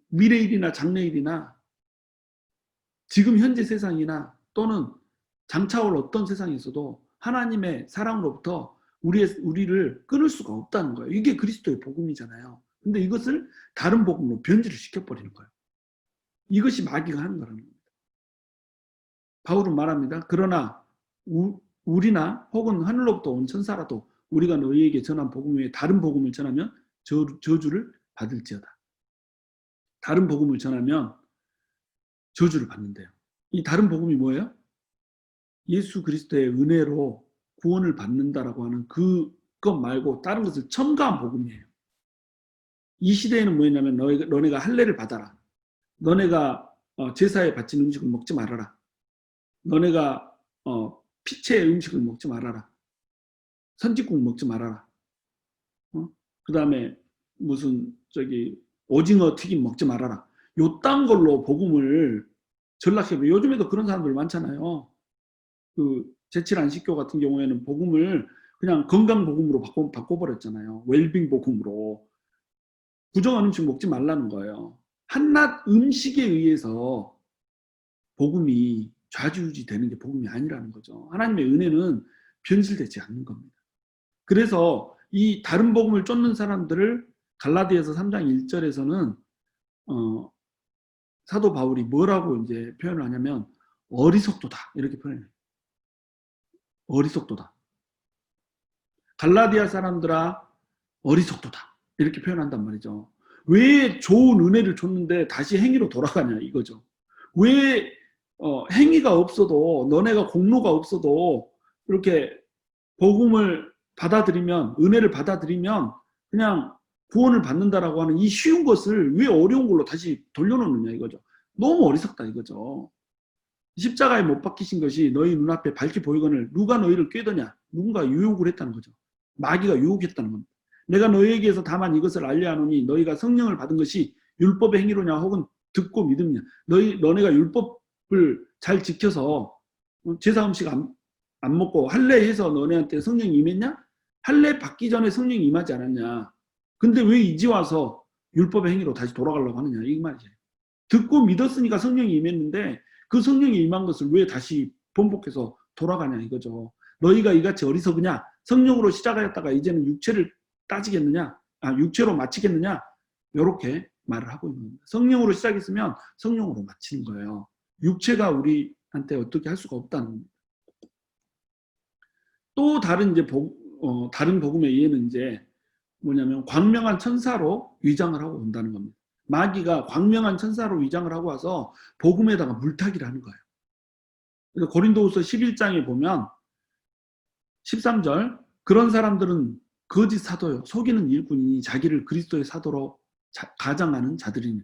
미래일이나 장래일이나 지금 현재 세상이나 또는 장차올 어떤 세상에서도 하나님의 사랑으로부터 우리를 끊을 수가 없다는 거예요. 이게 그리스도의 복음이잖아요. 근데 이것을 다른 복음으로 변질을 시켜버리는 거예요. 이것이 마귀가 하는 거라는 겁니다. 바울은 말합니다. 그러나 우리나 혹은 하늘로부터 온 천사라도 우리가 너희에게 전한 복음 외에 다른 복음을 전하면 저주를 받을지어다. 다른 복음을 전하면 저주를 받는데요. 이 다른 복음이 뭐예요? 예수 그리스도의 은혜로 구원을 받는다라고 하는 그것 말고 다른 것을 첨가한 복음이에요. 이 시대에는 뭐였냐면 너네가 할례를 받아라. 너네가 제사에 바친 음식을 먹지 말아라. 너네가 피체의 음식을 먹지 말아라. 선지국 먹지 말아라. 그 다음에 무슨 오징어 튀김 먹지 말아라. 요딴 걸로 복음을 전락해버려. 요즘에도 그런 사람들 많잖아요. 그 제칠 안식교 같은 경우에는 복음을 그냥 건강 복음으로 바꿔버렸잖아요. 웰빙 복음으로. 부정한 음식 먹지 말라는 거예요. 한낱 음식에 의해서 복음이 좌지우지 되는 게 복음이 아니라는 거죠. 하나님의 은혜는 변질되지 않는 겁니다. 그래서 이 다른 복음을 쫓는 사람들을 갈라디아서 3장 1절에서는 사도 바울이 뭐라고 이제 표현을 하냐면 어리석도다 이렇게 표현해요. 어리석도다. 갈라디아 사람들아 어리석도다 이렇게 표현한단 말이죠. 왜 좋은 은혜를 줬는데 다시 행위로 돌아가냐 이거죠. 왜 행위가 없어도 너네가 공로가 없어도 이렇게 복음을 받아들이면 은혜를 받아들이면 그냥 구원을 받는다라고 하는 이 쉬운 것을 왜 어려운 걸로 다시 돌려놓느냐 이거죠. 너무 어리석다 이거죠. 십자가에 못 박히신 것이 너희 눈앞에 밝게 보이거늘 누가 너희를 꾀더냐. 누군가 유혹을 했다는 거죠. 마귀가 유혹했다는 겁니다. 내가 너희에게서 다만 이것을 알려 하노니 너희가 성령을 받은 것이 율법의 행위로냐 혹은 듣고 믿음이냐. 너네가 율법을 잘 지켜서 제사 음식 안 먹고 할례해서 너네한테 성령이 임했냐? 할례 받기 전에 성령이 임하지 않았냐? 근데 왜 이제 와서 율법의 행위로 다시 돌아가려고 하느냐? 이 말이죠. 듣고 믿었으니까 성령이 임했는데 그 성령이 임한 것을 왜 다시 번복해서 돌아가냐 이거죠. 너희가 이같이 어리석으냐? 성령으로 시작하였다가 이제는 육체를 따지겠느냐? 육체로 마치겠느냐? 이렇게 말을 하고 있는 겁니다. 성령으로 시작했으면 성령으로 마치는 거예요. 육체가 우리한테 어떻게 할 수가 없다는 겁니다. 또 다른 이제 다른 복음의 이해는 이제 뭐냐면 광명한 천사로 위장을 하고 온다는 겁니다. 마귀가 광명한 천사로 위장을 하고 와서 복음에다가 물타기를 하는 거예요. 그래서 고린도후서 11장에 보면 13절 그런 사람들은 거짓 사도요 속이는 일꾼이니 자기를 그리스도의 사도로 가장하는 자들이니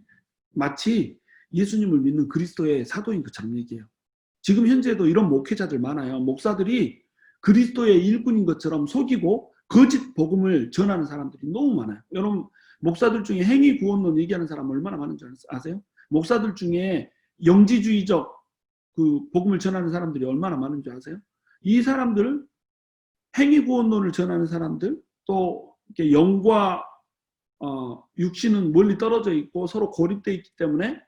마치 예수님을 믿는 그리스도의 사도인 것처럼 얘기해요. 지금 현재도 이런 목회자들 많아요. 목사들이 그리스도의 일꾼인 것처럼 속이고 거짓 복음을 전하는 사람들이 너무 많아요. 여러분 목사들 중에 행위 구원론 얘기하는 사람 얼마나 많은 줄 아세요? 목사들 중에 영지주의적 그 복음을 전하는 사람들이 얼마나 많은 줄 아세요? 이 사람들 행위구원론을 전하는 사람들, 또 이렇게 영과 육신은 멀리 떨어져 있고 서로 고립되어 있기 때문에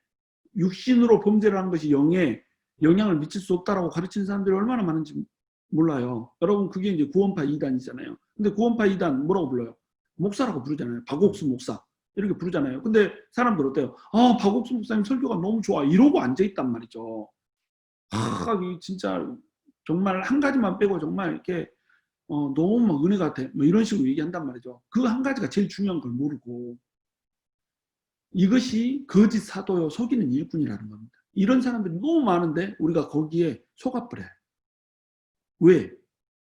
육신으로 범죄를 하는 것이 영에 영향을 미칠 수 없다라고 가르치는 사람들이 얼마나 많은지 몰라요. 여러분, 그게 이제 구원파 이단이잖아요. 근데 구원파 이단 뭐라고 불러요? 목사라고 부르잖아요. 박옥수 목사 이렇게 부르잖아요. 근데 사람들 어때요? 박옥수 목사님 설교가 너무 좋아 이러고 앉아있단 말이죠. 진짜 정말 한 가지만 빼고 정말 이렇게 너무 막 은혜 같아 뭐 이런 식으로 얘기한단 말이죠. 그 한 가지가 제일 중요한 걸 모르고 이것이 거짓 사도요 속이는 일꾼이라는 겁니다. 이런 사람들이 너무 많은데 우리가 거기에 속아버려요. 왜?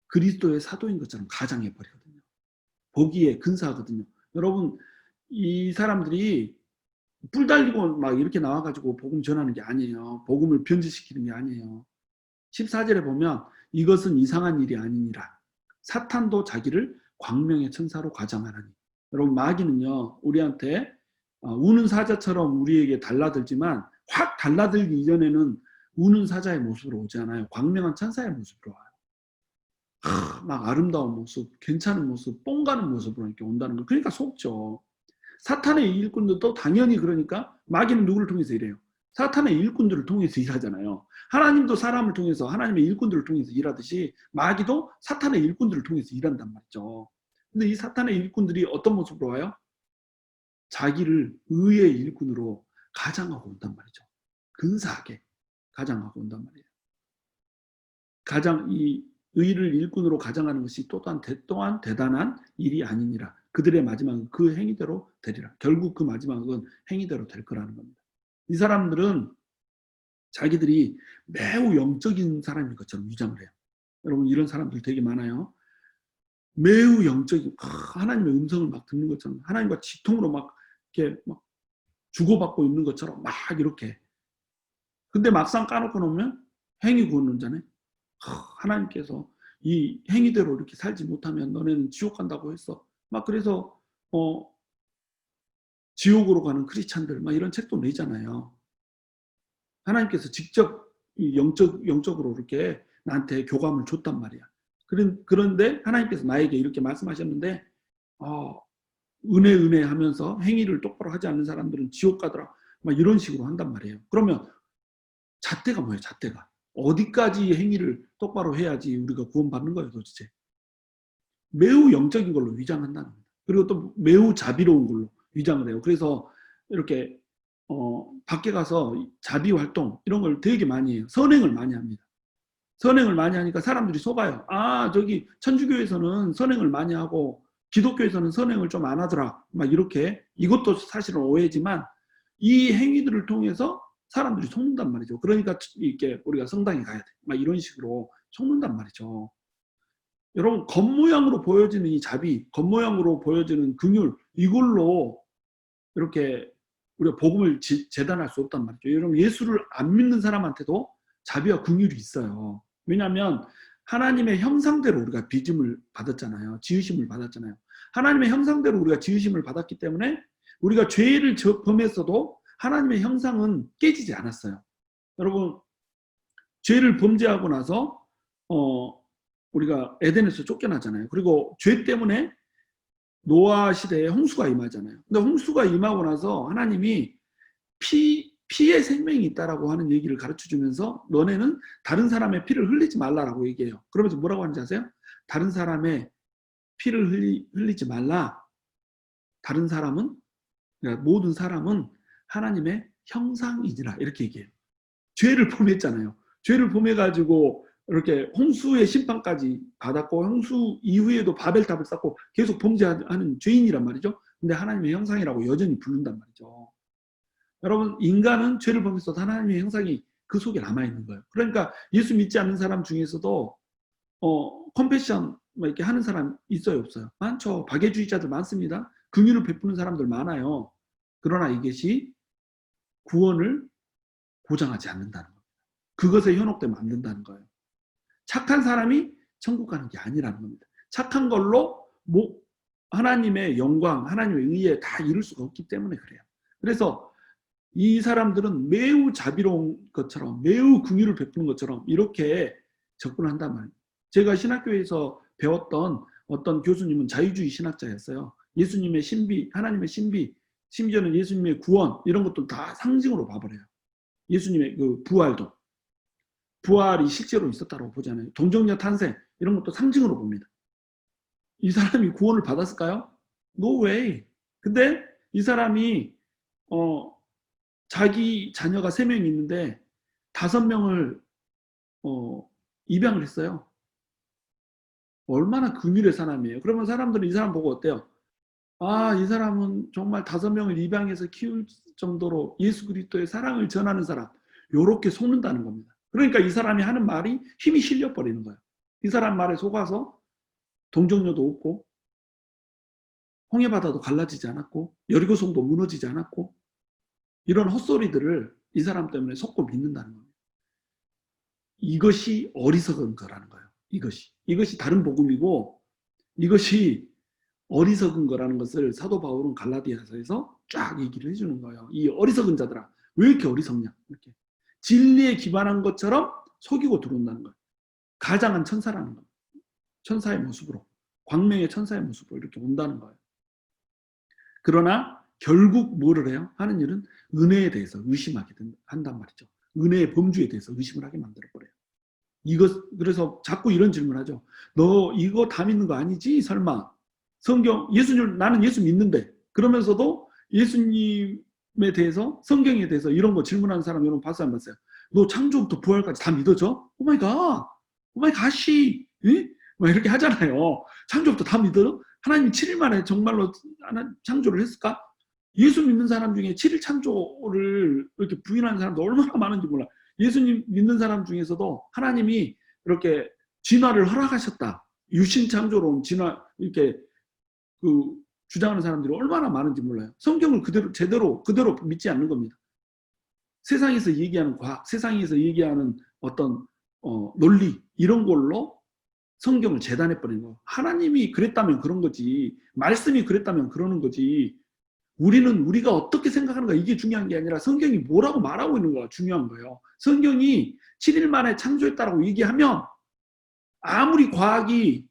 그리스도의 사도인 것처럼 가장해버리거든요. 보기에 근사하거든요. 여러분, 이 사람들이 뿔 달리고 막 이렇게 나와가지고 복음 전하는 게 아니에요. 복음을 변질시키는 게 아니에요. 14절에 보면 이것은 이상한 일이 아니니라. 사탄도 자기를 광명의 천사로 가장하나니. 여러분, 마귀는요 우리한테 우는 사자처럼 우리에게 달라들지만 확 달라들기 이전에는 우는 사자의 모습으로 오지 않아요. 광명한 천사의 모습으로 와요. 막 아름다운 모습, 괜찮은 모습, 뽕 가는 모습으로 이렇게 온다는 거. 그러니까 속죠. 사탄의 일꾼들도 당연히 그러니까 마귀는 누구를 통해서 일해요? 사탄의 일꾼들을 통해서 일하잖아요. 하나님도 사람을 통해서 하나님의 일꾼들을 통해서 일하듯이 마귀도 사탄의 일꾼들을 통해서 일한단 말이죠. 근데 이 사탄의 일꾼들이 어떤 모습으로 와요? 자기를 의의 일꾼으로 가장하고 온단 말이죠. 근사하게 가장하고 온단 말이에요. 가장 이 의를 일꾼으로 가장하는 것이 또한 대단한 일이 아니니라. 그들의 마지막은 그 행위대로 되리라. 결국 그 마지막은 행위대로 될 거라는 겁니다. 이 사람들은 자기들이 매우 영적인 사람인 것처럼 위장을 해요. 여러분, 이런 사람들 되게 많아요. 매우 영적인, 하나님의 음성을 막 듣는 것처럼 하나님과 지통으로 막 이렇게 막 주고받고 있는 것처럼 막 이렇게. 근데 막상 까놓고 놓으면 행위구원론자네. 하나님께서 이 행위대로 이렇게 살지 못하면 너네는 지옥 간다고 했어. 막 그래서 지옥으로 가는 크리스찬들 막 이런 책도 내잖아요. 하나님께서 직접 영적으로 이렇게 나한테 교감을 줬단 말이야. 그런데 하나님께서 나에게 이렇게 말씀하셨는데 은혜 하면서 행위를 똑바로 하지 않는 사람들은 지옥 가더라. 막 이런 식으로 한단 말이에요. 그러면 잣대가 뭐예요? 잣대가. 어디까지 행위를 똑바로 해야지 우리가 구원받는 거예요, 도대체. 매우 영적인 걸로 위장한다는 겁니다. 그리고 또 매우 자비로운 걸로 위장을 해요. 그래서 이렇게 밖에 가서 자비 활동 이런 걸 되게 많이 해요. 선행을 많이 합니다. 선행을 많이 하니까 사람들이 속아요. 저기 천주교에서는 선행을 많이 하고 기독교에서는 선행을 좀 안 하더라. 막 이렇게. 이것도 사실은 오해지만 이 행위들을 통해서 사람들이 속는단 말이죠. 그러니까 이렇게 우리가 성당에 가야 돼. 막 이런 식으로 속는단 말이죠. 여러분, 겉모양으로 보여지는 이 자비, 겉모양으로 보여지는 긍휼, 이걸로 이렇게 우리가 복음을 재단할 수 없단 말이죠. 여러분, 예수를 안 믿는 사람한테도 자비와 긍휼이 있어요. 왜냐하면 하나님의 형상대로 우리가 빚음을 받았잖아요. 지으심을 받았잖아요. 하나님의 형상대로 우리가 지으심을 받았기 때문에 우리가 죄를 범했어도 하나님의 형상은 깨지지 않았어요. 여러분, 죄를 범죄하고 나서 우리가 에덴에서 쫓겨나잖아요. 그리고 죄 때문에 노아 시대에 홍수가 임하잖아요. 근데 홍수가 임하고 나서 하나님이 피의 생명이 있다라고 하는 얘기를 가르쳐주면서 너네는 다른 사람의 피를 흘리지 말라라고 얘기해요. 그러면서 뭐라고 하는지 아세요? 다른 사람의 피를 흘리지 말라. 다른 사람은, 그러니까 모든 사람은 하나님의 형상이니라 이렇게 얘기해요. 죄를 범했잖아요. 죄를 범해가지고 이렇게 홍수의 심판까지 받았고 홍수 이후에도 바벨탑을 쌓고 계속 범죄하는 죄인이란 말이죠. 근데 하나님의 형상이라고 여전히 부른단 말이죠. 여러분, 인간은 죄를 범했어도 하나님의 형상이 그 속에 남아있는 거예요. 그러니까 예수 믿지 않는 사람 중에서도 컴패션 이렇게 하는 사람 있어요, 없어요? 많죠. 박애주의자들 많습니다. 긍휼을 베푸는 사람들 많아요. 그러나 이것이 구원을 보장하지 않는다는 겁니다. 그것에 현혹되면 안 된다는 거예요. 착한 사람이 천국 가는 게 아니라는 겁니다. 착한 걸로 하나님의 영광, 하나님의 의에 다 이룰 수가 없기 때문에 그래요. 그래서 이 사람들은 매우 자비로운 것처럼 매우 긍휼을 베푸는 것처럼 이렇게 접근한단 말이에요. 제가 신학교에서 배웠던 어떤 교수님은 자유주의 신학자였어요. 예수님의 신비, 하나님의 신비, 심지어는 예수님의 구원 이런 것도 다 상징으로 봐버려요. 예수님의 그 부활이 실제로 있었다고 보잖아요. 동정녀 탄생 이런 것도 상징으로 봅니다. 이 사람이 구원을 받았을까요? No way. 근데 이 사람이 자기 자녀가 3명이 있는데 5명을 입양을 했어요. 얼마나 긍휼의 사람이에요. 그러면 사람들은 이 사람 보고 어때요? 아, 이 사람은 정말 5명을 입양해서 키울 정도로 예수 그리스도의 사랑을 전하는 사람. 요렇게 속는다는 겁니다. 그러니까 이 사람이 하는 말이 힘이 실려버리는 거예요. 이 사람 말에 속아서 동정녀도 없고 홍해바다도 갈라지지 않았고 여리고성도 무너지지 않았고 이런 헛소리들을 이 사람 때문에 속고 믿는다는 겁니다. 이것이 어리석은 거라는 거예요. 이것이 다른 복음이고 이것이 어리석은 거라는 것을 사도 바울은 갈라디아서에서 쫙 얘기를 해주는 거예요. 이 어리석은 자들아 왜 이렇게 어리석냐 이렇게 진리에 기반한 것처럼 속이고 들어온다는 거예요. 가장한 천사라는 거예요. 천사의 모습으로 광명의 천사의 모습으로 이렇게 온다는 거예요. 그러나 결국 뭐를 해요? 하는 일은 은혜에 대해서 의심하게 한단 말이죠. 은혜의 범주에 대해서 의심을 하게 만들어버려요. 그래서 자꾸 이런 질문하죠. 너 이거 다 믿는 거 아니지? 설마 성경 나는 예수 믿는데 그러면서도 예수님에 대해서 성경에 대해서 이런 거 질문하는 사람 여러분 봤어요 안 봤어요? 너 창조부터 부활까지 다 믿어져? 오마이갓이 막 이렇게 하잖아요. 창조부터 다 믿어? 하나님이 7일 만에 정말로 창조를 했을까? 예수 믿는 사람 중에 7일 창조를 이렇게 부인하는 사람도 얼마나 많은지 몰라. 예수님 믿는 사람 중에서도 하나님이 이렇게 진화를 허락하셨다. 유신 창조론 진화 이렇게 주장하는 사람들이 얼마나 많은지 몰라요. 성경을 그대로 믿지 않는 겁니다. 세상에서 얘기하는 과학, 세상에서 얘기하는 어떤 논리 이런 걸로 성경을 재단해버리는 거예요. 하나님이 그랬다면 그런 거지. 말씀이 그랬다면 그러는 거지. 우리가 어떻게 생각하는가 이게 중요한 게 아니라 성경이 뭐라고 말하고 있는가가 중요한 거예요. 성경이 7일 만에 창조했다라고 얘기하면 아무리 과학이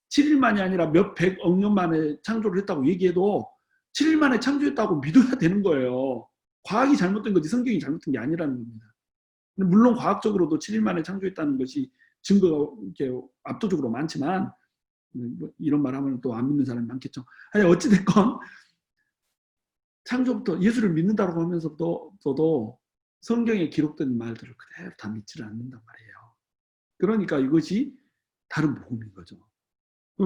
7일 만이 아니라 몇 백억 년 만에 창조를 했다고 얘기해도 7일 만에 창조했다고 믿어야 되는 거예요. 과학이 잘못된 거지 성경이 잘못된 게 아니라는 겁니다. 물론 과학적으로도 7일 만에 창조했다는 것이 증거가 이렇게 압도적으로 많지만 뭐 이런 말 하면 또 안 믿는 사람이 많겠죠. 아니 어찌됐건 창조부터 예수를 믿는다고 하면서도 성경에 기록된 말들을 그대로 다 믿지를 않는단 말이에요. 그러니까 이것이 다른 복음인 거죠.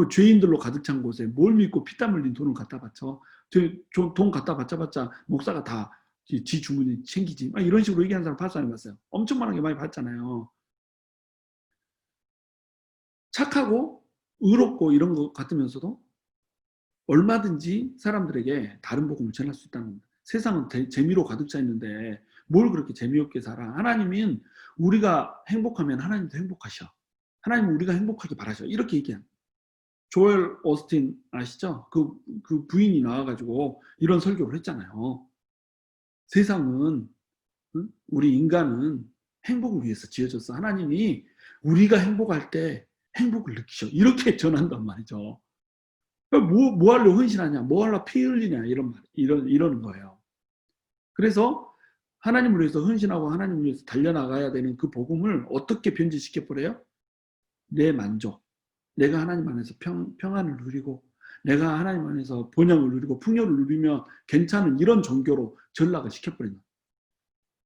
죄인들로 가득 찬 곳에 뭘 믿고 피땀 흘린 돈을 갖다 바쳐. 돈 갖다 바쳐봤자 목사가 다 지 주문이 챙기지. 이런 식으로 얘기하는 사람 봤어요, 안 봤어요? 엄청 많은 게 많이 봤잖아요. 착하고 의롭고 이런 것 같으면서도 얼마든지 사람들에게 다른 복음을 전할 수 있다는 겁니다. 세상은 재미로 가득 차 있는데 뭘 그렇게 재미없게 살아. 하나님은 우리가 행복하면 하나님도 행복하셔. 하나님은 우리가 행복하게 바라셔. 이렇게 얘기합니다. 조엘 오스틴 아시죠? 그 부인이 나와가지고 이런 설교를 했잖아요. 세상은 우리 인간은 행복을 위해서 지어졌어. 하나님이 우리가 행복할 때 행복을 느끼셔. 이렇게 전한단 말이죠. 뭐 하려고 헌신하냐, 뭐 하려고 피 흘리냐 이러는 거예요. 그래서 하나님을 위해서 헌신하고 하나님을 위해서 달려나가야 되는 그 복음을 어떻게 변질시켜버려요? 내 만족, 내가 하나님 안에서 평안을 누리고 내가 하나님 안에서 번영을 누리고 풍요를 누리며 괜찮은 이런 종교로 전락을 시켜버린다.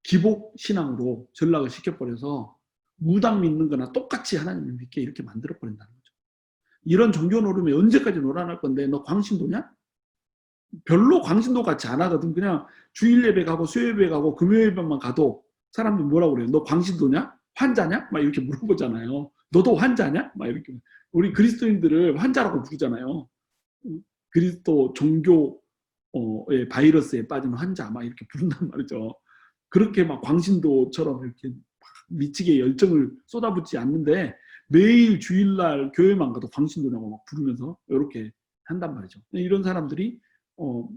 기복신앙으로 전락을 시켜버려서 무당 믿는 거나 똑같이 하나님을 믿게 이렇게 만들어버린다는 거죠. 이런 종교 노름에 언제까지 놀아날 건데 너 광신도냐? 별로 광신도 같이 안 하거든. 그냥 주일 예배 가고 수요 예배 가고 금요 예배만 가도 사람들이 뭐라고 그래요? 너 광신도냐? 환자냐? 막 이렇게 물어보잖아요. 너도 환자냐? 막 이렇게. 우리 그리스도인들을 환자라고 부르잖아요. 그리스도 종교의 바이러스에 빠진 환자 막 이렇게 부른단 말이죠. 그렇게 막 광신도처럼 이렇게 미치게 열정을 쏟아붓지 않는데 매일 주일날 교회만 가도 광신도라고 막 부르면서 이렇게 한단 말이죠. 이런 사람들이 뭐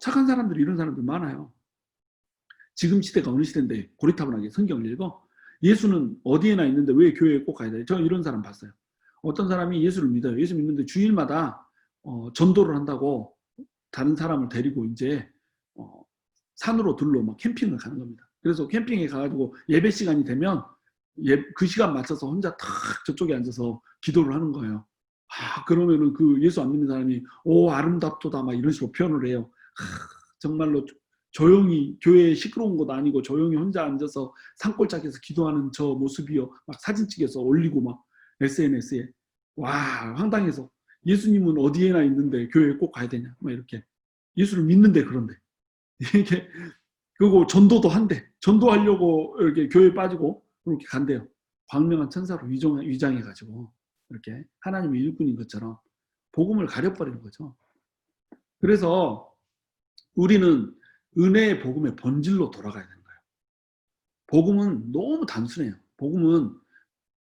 착한 사람들이 이런 사람들 많아요. 지금 시대가 어느 시대인데 고리타분하게 성경을 읽어? 예수는 어디에나 있는데 왜 교회에 꼭 가야 돼? 저 이런 사람 봤어요. 어떤 사람이 예수를 믿어요. 예수 믿는데 주일마다 전도를 한다고 다른 사람을 데리고 이제 산으로 들로 막 캠핑을 가는 겁니다. 그래서 캠핑에 가가지고 예배 시간이 되면 그 시간 맞춰서 혼자 탁 저쪽에 앉아서 기도를 하는 거예요. 그러면은 그 예수 안 믿는 사람이 오 아름답도다 막 이런 식으로 표현을 해요. 정말로 조용히 교회에 시끄러운 것도 아니고 조용히 혼자 앉아서 산골짜기에서 기도하는 저 모습이요. 막 사진 찍어서 올리고 막 SNS에 와 황당해서 예수님은 어디에나 있는데 교회에 꼭 가야 되냐 막 이렇게 예수를 믿는데 그런데 이게 그리고 전도도 한대. 전도하려고 이렇게 교회에 빠지고 그렇게 간대요. 광명한 천사로 위장해가지고 이렇게 하나님의 일꾼인 것처럼 복음을 가려버리는 거죠. 그래서 우리는 은혜의 복음의 본질로 돌아가야 되는 거예요. 복음은 너무 단순해요. 복음은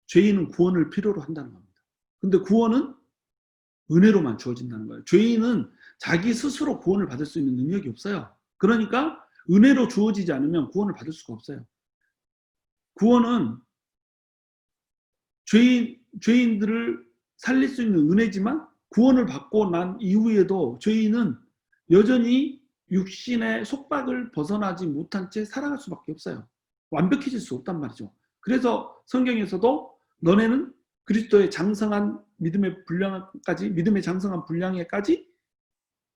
죄인은 구원을 필요로 한다는 겁니다. 근데 구원은 은혜로만 주어진다는 거예요. 죄인은 자기 스스로 구원을 받을 수 있는 능력이 없어요. 그러니까 은혜로 주어지지 않으면 구원을 받을 수가 없어요. 구원은 죄인들을 살릴 수 있는 은혜지만 구원을 받고 난 이후에도 죄인은 여전히 육신의 속박을 벗어나지 못한 채 살아갈 수밖에 없어요. 완벽해질 수 없단 말이죠. 그래서 성경에서도 너네는 그리스도의 장성한 믿음의 장성한 분량에까지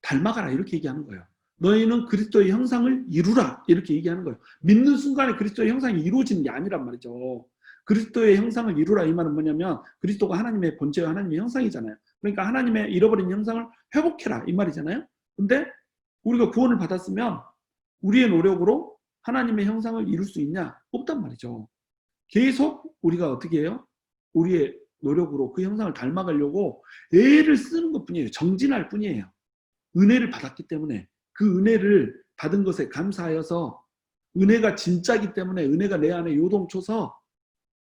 닮아가라 이렇게 얘기하는 거예요. 너희는 그리스도의 형상을 이루라 이렇게 얘기하는 거예요. 믿는 순간에 그리스도의 형상이 이루어지는 게 아니란 말이죠. 그리스도의 형상을 이루라 이 말은 뭐냐면 그리스도가 하나님의 본체와 하나님의 형상이잖아요. 그러니까 하나님의 잃어버린 형상을 회복해라 이 말이잖아요. 근데 우리가 구원을 받았으면 우리의 노력으로 하나님의 형상을 이룰 수 있냐? 없단 말이죠. 계속 우리가 어떻게 해요? 우리의 노력으로 그 형상을 닮아가려고 애를 쓰는 것뿐이에요. 정진할 뿐이에요. 은혜를 받았기 때문에 그 은혜를 받은 것에 감사하여서 은혜가 진짜기 때문에 은혜가 내 안에 요동쳐서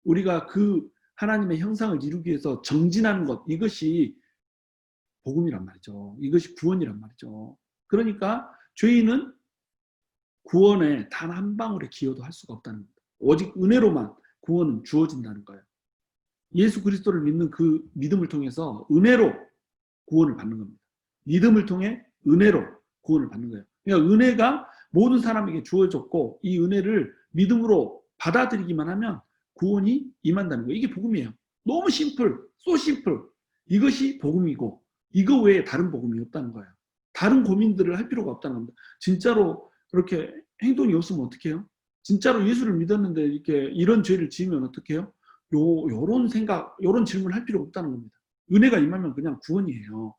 우리가 그 하나님의 형상을 이루기 위해서 정진하는 것 이것이 복음이란 말이죠. 이것이 구원이란 말이죠. 그러니까 죄인은 구원에 단 한 방울의 기여도 할 수가 없다는 겁니다. 오직 은혜로만 구원은 주어진다는 거예요. 예수 그리스도를 믿는 그 믿음을 통해서 은혜로 구원을 받는 겁니다. 믿음을 통해 은혜로 구원을 받는 거예요. 그러니까 은혜가 모든 사람에게 주어졌고 이 은혜를 믿음으로 받아들이기만 하면 구원이 임한다는 거예요. 이게 복음이에요. 너무 심플, so 심플. 이것이 복음이고 이거 외에 다른 복음이 없다는 거예요. 다른 고민들을 할 필요가 없다는 겁니다. 진짜로 그렇게 행동이 없으면 어떡해요? 진짜로 예수를 믿었는데 이렇게 이런 죄를 지으면 어떡해요? 요런 생각, 요런 질문을 할 필요 없다는 겁니다. 은혜가 임하면 그냥 구원이에요.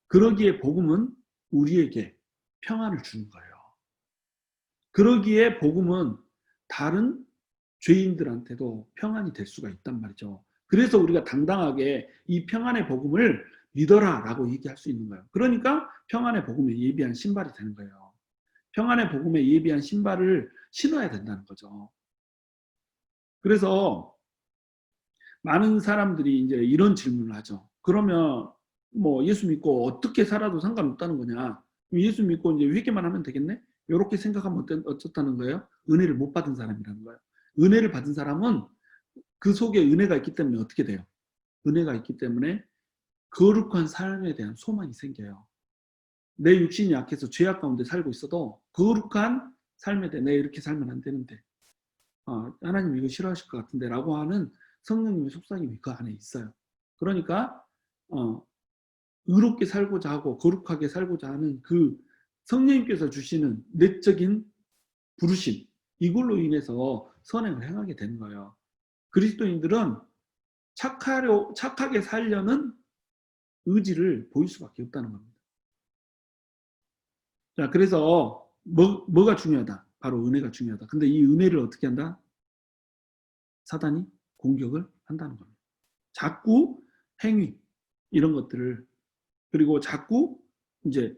그러기에 복음은 우리에게 평안을 주는 거예요. 그러기에 복음은 다른 죄인들한테도 평안이 될 수가 있단 말이죠. 그래서 우리가 당당하게 이 평안의 복음을 믿어라 라고 얘기할 수 있는 거예요. 그러니까 평안의 복음에 예비한 신발이 되는 거예요. 평안의 복음에 예비한 신발을 신어야 된다는 거죠. 그래서 많은 사람들이 이제 이런 질문을 하죠. 그러면 뭐 예수 믿고 어떻게 살아도 상관없다는 거냐? 예수 믿고 이제 회개만 하면 되겠네? 이렇게 생각하면 어떻다는 거예요? 은혜를 못 받은 사람이라는 거예요. 은혜를 받은 사람은 그 속에 은혜가 있기 때문에 어떻게 돼요? 은혜가 있기 때문에 거룩한 삶에 대한 소망이 생겨요. 내 육신이 약해서 죄악 가운데 살고 있어도 거룩한 삶에 대해 내가 이렇게 살면 안 되는데 하나님 이거 싫어하실 것 같은데 라고 하는 성령님의 속삭임이 그 안에 있어요. 그러니까 의롭게 살고자 하고 거룩하게 살고자 하는 그 성령님께서 주시는 내적인 부르심 이걸로 인해서 선행을 행하게 되는 거예요. 그리스도인들은 착하게 살려는 의지를 보일 수밖에 없다는 겁니다. 자, 그래서 뭐가 중요하다? 바로 은혜가 중요하다. 근데 이 은혜를 어떻게 한다? 사단이 공격을 한다는 겁니다. 자꾸 행위 이런 것들을 그리고 자꾸 이제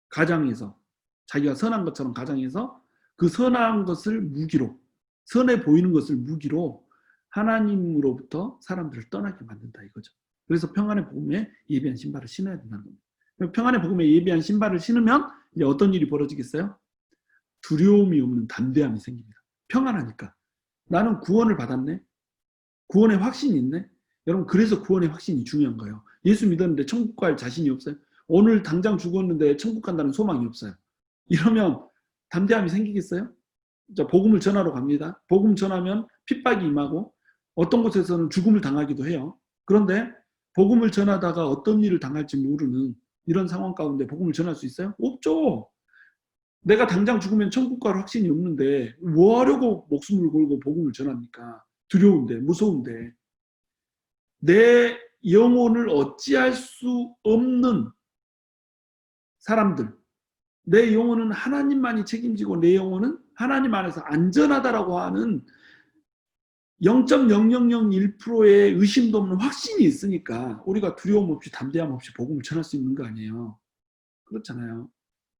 가장해서 자기가 선한 것처럼 가장해서 그 선한 것을 무기로 선해 보이는 것을 무기로 하나님으로부터 사람들을 떠나게 만든다 이거죠. 그래서 평안의 복음에 예비한 신발을 신어야 된다는 겁니다. 평안의 복음에 예비한 신발을 신으면 이제 어떤 일이 벌어지겠어요? 두려움이 없는 담대함이 생깁니다. 평안하니까. 나는 구원을 받았네. 구원의 확신이 있네. 여러분 그래서 구원의 확신이 중요한 거예요. 예수 믿었는데 천국 갈 자신이 없어요. 오늘 당장 죽었는데 천국 간다는 소망이 없어요. 이러면 담대함이 생기겠어요? 자, 복음을 전하러 갑니다. 복음 전하면 핍박이 임하고 어떤 곳에서는 죽음을 당하기도 해요. 그런데 복음을 전하다가 어떤 일을 당할지 모르는 이런 상황 가운데 복음을 전할 수 있어요? 없죠. 내가 당장 죽으면 천국 갈 확신이 없는데 뭐 하려고 목숨을 걸고 복음을 전합니까? 두려운데, 무서운데. 내 영혼을 어찌할 수 없는 사람들, 내 영혼은 하나님만이 책임지고 내 영혼은 하나님 안에서 안전하다라고 하는 0.0001%의 의심도 없는 확신이 있으니까 우리가 두려움 없이 담대함 없이 복음을 전할 수 있는 거 아니에요. 그렇잖아요.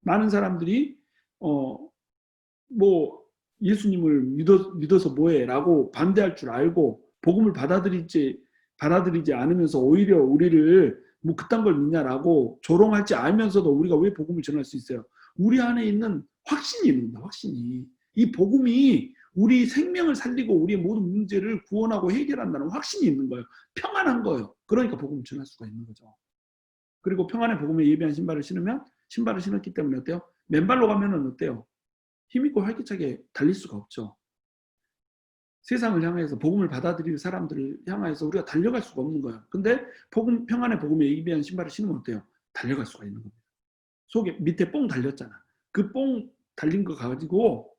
많은 사람들이 뭐 예수님을 믿어서 뭐해 라고 반대할 줄 알고 복음을 받아들이지 않으면서 오히려 우리를 뭐 그딴 걸 믿냐라고 조롱할지 알면서도 우리가 왜 복음을 전할 수 있어요? 우리 안에 있는 확신이 있는 거다. 확신이. 이 복음이 우리 생명을 살리고 우리의 모든 문제를 구원하고 해결한다는 확신이 있는 거예요. 평안한 거예요. 그러니까 복음을 전할 수가 있는 거죠. 그리고 평안의 복음에 예비한 신발을 신으면 신발을 신었기 때문에 어때요? 맨발로 가면은 어때요? 힘있고 활기차게 달릴 수가 없죠. 세상을 향해서 복음을 받아들일 사람들을 향해서 우리가 달려갈 수가 없는 거예요. 근데 평안의 복음에 예비한 신발을 신으면 어때요? 달려갈 수가 있는 겁니다. 속에 밑에 뽕 달렸잖아. 그 뽕 달린 거 가지고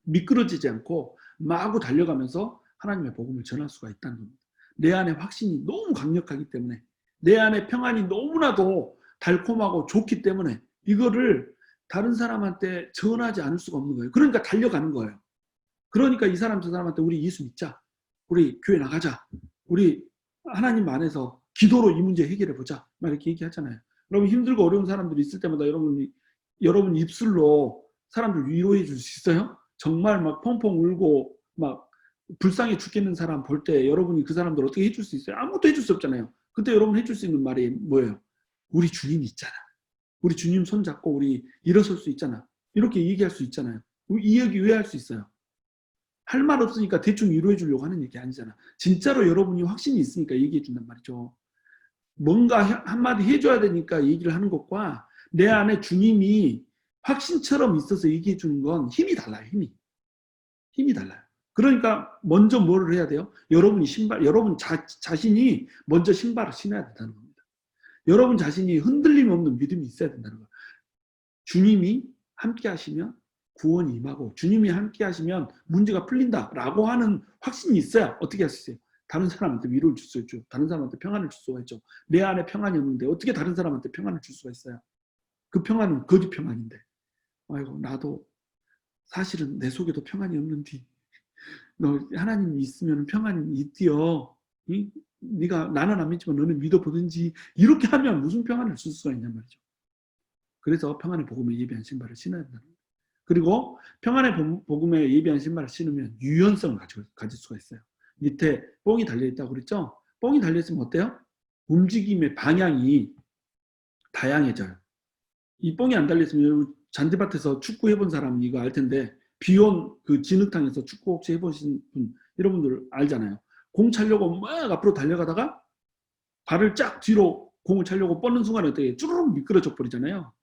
미끄러지지 않고 마구 달려가면서 하나님의 복음을 전할 수가 있다는 겁니다. 내 안에 확신이 너무 강력하기 때문에, 내 안에 평안이 너무나도 달콤하고 좋기 때문에 이거를 다른 사람한테 전하지 않을 수가 없는 거예요. 그러니까 달려가는 거예요. 그러니까 이 사람 저 사람한테 우리 예수 믿자, 우리 교회 나가자, 우리 하나님 안에서 기도로 이 문제 해결해 보자 막 이렇게 얘기하잖아요. 여러분 힘들고 어려운 사람들이 있을 때마다 여러분 입술로 사람들 위로해 줄 수 있어요? 정말 막 펑펑 울고 막 불쌍해 죽겠는 사람 볼 때 여러분이 그 사람들 어떻게 해줄 수 있어요? 아무것도 해줄 수 없잖아요. 그때 여러분 해줄 수 있는 말이 뭐예요? 우리 주님이 있잖아. 우리 주님 손잡고 우리 일어설 수 있잖아. 이렇게 얘기할 수 있잖아요. 이 얘기 왜 할 수 있어요? 할 말 없으니까 대충 위로해 주려고 하는 얘기 아니잖아. 진짜로 여러분이 확신이 있으니까 얘기해 준단 말이죠. 뭔가 한마디 해줘야 되니까 얘기를 하는 것과 내 안에 주님이 확신처럼 있어서 얘기해 주는 건 힘이 달라요. 힘이 달라요. 그러니까 먼저 뭐를 해야 돼요? 여러분 자신이 먼저 신발을 신어야 된다는 겁니다. 여러분 자신이 흔들림 없는 믿음이 있어야 된다는 거예요. 주님이 함께 하시면 구원이 임하고 주님이 함께 하시면 문제가 풀린다라고 하는 확신이 있어야 어떻게 할 수 있어요? 다른 사람한테 위로를 줄 수 있죠. 다른 사람한테 평안을 줄 수가 있죠. 내 안에 평안이 없는데 어떻게 다른 사람한테 평안을 줄 수가 있어요? 그 평안은 거짓 평안인데. 아이고 나도 사실은 내 속에도 평안이 없는데 너 하나님이 있으면 평안이 있디요. 네가 나는 안 믿지만 너는 믿어보든지 이렇게 하면 무슨 평안을 줄 수가 있냔 말이죠. 그래서 평안의 복음에 예비한 신발을 신어야 된다. 그리고 평안의 복음에 예비한 신발을 신으면 유연성을 가질 수가 있어요. 밑에 뽕이 달려있다고 그랬죠? 뽕이 달려있으면 어때요? 움직임의 방향이 다양해져요. 이 뽕이 안 달려있으면 잔디밭에서 축구 해본 사람은 이거 알 텐데 비온 그 진흙탕에서 축구 혹시 해보신 분 여러분들 알잖아요. 공 차려고 막 앞으로 달려가다가 발을 쫙 뒤로 공을 차려고 뻗는 순간에 어떻게 쭈르륵 미끄러져 버리잖아요.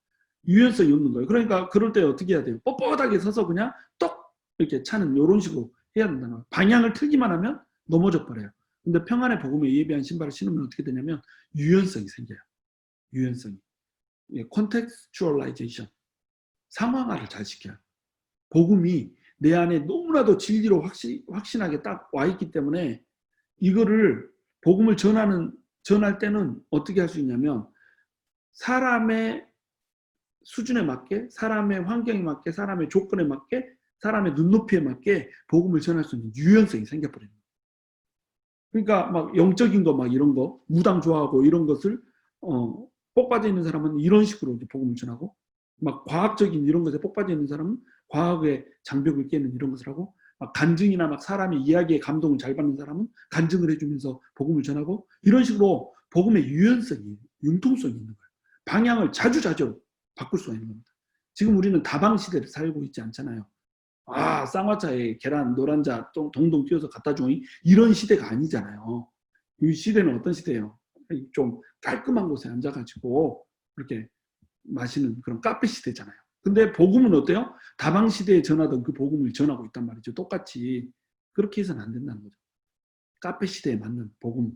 유연성이 없는 거예요. 그러니까 그럴 때 어떻게 해야 돼요? 뻣뻣하게 서서 그냥 떡 이렇게 차는 이런 식으로 해야 된다는 거예요. 방향을 틀기만 하면 넘어져 버려요. 근데 평안의 복음에 예비한 신발을 신으면 어떻게 되냐면 유연성이 생겨요. 유연성이. contextualization. 상황화를 잘 시켜요. 복음이 내 안에 너무나도 진리로 확신하게 딱 와 있기 때문에 이거를 복음을 전할 때는 어떻게 할 수 있냐면 사람의 수준에 맞게, 사람의 환경에 맞게, 사람의 조건에 맞게, 사람의 눈높이에 맞게 복음을 전할 수 있는 유연성이 생겨버립니다. 그러니까 막 영적인 거 막 이런 거, 무당 좋아하고 이런 것을 복 빠져 있는 사람은 이런 식으로 복음을 전하고 막 과학적인 이런 것에 복 빠져 있는 사람은 과학의 장벽을 깨는 이런 것을 하고 막 간증이나 막 사람의 이야기에 감동을 잘 받는 사람은 간증을 해주면서 복음을 전하고 이런 식으로 복음의 유연성이, 융통성이 있는 거예요. 방향을 자주 바꿀 수가 있는 겁니다. 지금 우리는 다방 시대를 살고 있지 않잖아요. 쌍화차에 계란 노란자 동동 띄워서 갖다 주니 이런 시대가 아니잖아요. 이 시대는 어떤 시대예요? 좀 깔끔한 곳에 앉아가지고 그렇게 마시는 그런 카페 시대잖아요. 근데 복음은 어때요? 다방 시대에 전하던 그 복음을 전하고 있단 말이죠. 똑같이. 그렇게 해서는 안 된다는 거죠. 카페 시대에 맞는 복음,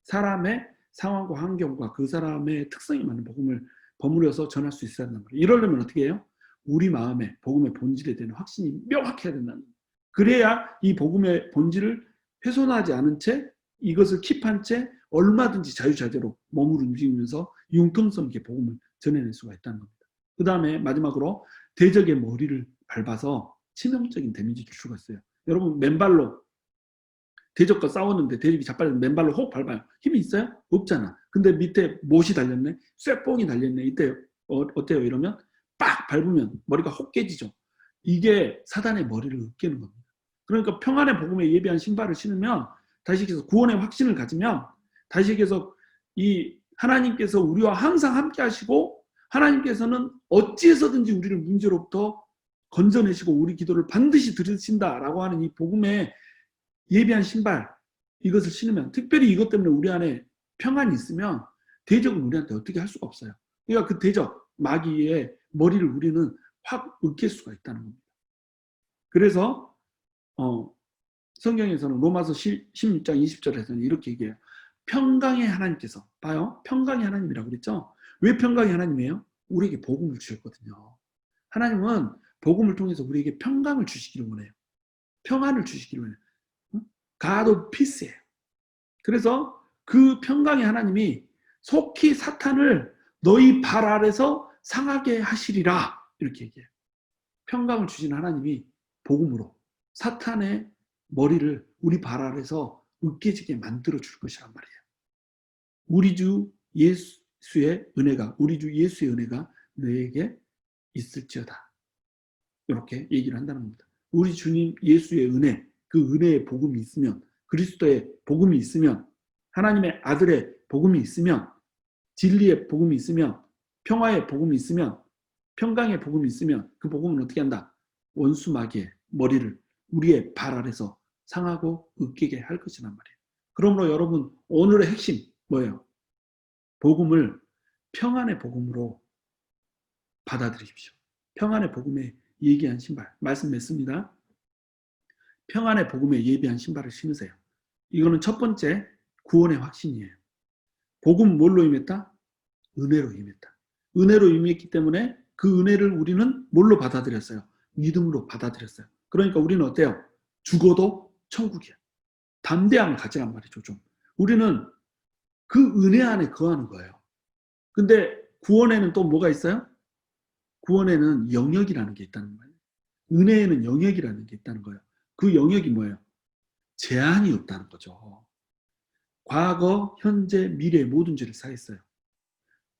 사람의 상황과 환경과 그 사람의 특성에 맞는 복음을 버무려서 전할 수 있어야 한단 말이에요. 이러려면 어떻게 해요? 우리 마음에 복음의 본질에 대한 확신이 명확해야 된다는 거예요. 그래야 이 복음의 본질을 훼손하지 않은 채 이것을 킵한 채 얼마든지 자유자재로 몸을 움직이면서 융통성 있게 복음을 전해낼 수가 있다는 겁니다. 그 다음에 마지막으로 대적의 머리를 밟아서 치명적인 데미지 줄 수가 있어요. 여러분 맨발로 대적과 싸웠는데 대적이 자빠져서 맨발로 혹 밟아요. 힘이 있어요? 없잖아. 근데 밑에 못이 달렸네? 쇠뽕이 달렸네. 이때 어때요? 이러면 빡 밟으면 머리가 혹 깨지죠. 이게 사단의 머리를 으깨는 겁니다. 그러니까 평안의 복음에 예비한 신발을 신으면 다시 얘기해서 구원의 확신을 가지면 다시 얘기해서 이 하나님께서 우리와 항상 함께 하시고 하나님께서는 어찌해서든지 우리를 문제로부터 건져내시고 우리 기도를 반드시 들으신다라고 하는 이 복음의 예비한 신발 이것을 신으면 특별히 이것 때문에 우리 안에 평안이 있으면 대적은 우리한테 어떻게 할 수가 없어요. 그러니까 그 대적 마귀의 머리를 우리는 확 으깰 수가 있다는 겁니다. 그래서 성경에서는 로마서 16장 20절에서는 이렇게 얘기해요. 평강의 하나님께서 봐요. 평강의 하나님이라고 그랬죠. 왜 평강의 하나님이에요? 우리에게 복음을 주셨거든요. 하나님은 복음을 통해서 우리에게 평강을 주시기를 원해요. 평안을 주시기를 원해요. God of peace예요. 그래서 그 평강의 하나님이 속히 사탄을 너희 발 아래서 상하게 하시리라 이렇게 얘기해요. 평강을 주신 하나님이 복음으로 사탄의 머리를 우리 발 아래서 으깨지게 만들어 줄 것이란 말이에요. 우리 주 예수의 은혜가 너에게 있을지어다. 이렇게 얘기를 한다는 겁니다. 우리 주님 예수의 은혜, 그 은혜의 복음이 있으면, 그리스도의 복음이 있으면, 하나님의 아들의 복음이 있으면, 진리의 복음이 있으면, 평화의 복음이 있으면, 평강의 복음이 있으면 그 복음은 어떻게 한다? 원수 마귀의 머리를 우리의 발 아래서 상하고 으깨게 할 것이란 말이에요. 그러므로 여러분 오늘의 핵심 뭐예요? 복음을 평안의 복음으로 받아들이십시오. 평안의 복음에 예비한 신발. 말씀 맺습니다. 평안의 복음에 예비한 신발을 신으세요. 이거는 첫 번째 구원의 확신이에요. 복음 뭘로 임했다? 은혜로 임했다. 은혜로 임했기 때문에 그 은혜를 우리는 뭘로 받아들였어요? 믿음으로 받아들였어요. 그러니까 우리는 어때요? 죽어도 천국이야. 담대함을 가지란 말이죠. 좀. 우리는 그 은혜 안에 거하는 거예요. 근데 구원에는 또 뭐가 있어요? 구원에는 영역이라는 게 있다는 거예요. 은혜에는 영역이라는 게 있다는 거예요. 그 영역이 뭐예요? 제한이 없다는 거죠. 과거, 현재, 미래 모든 죄를 사했어요.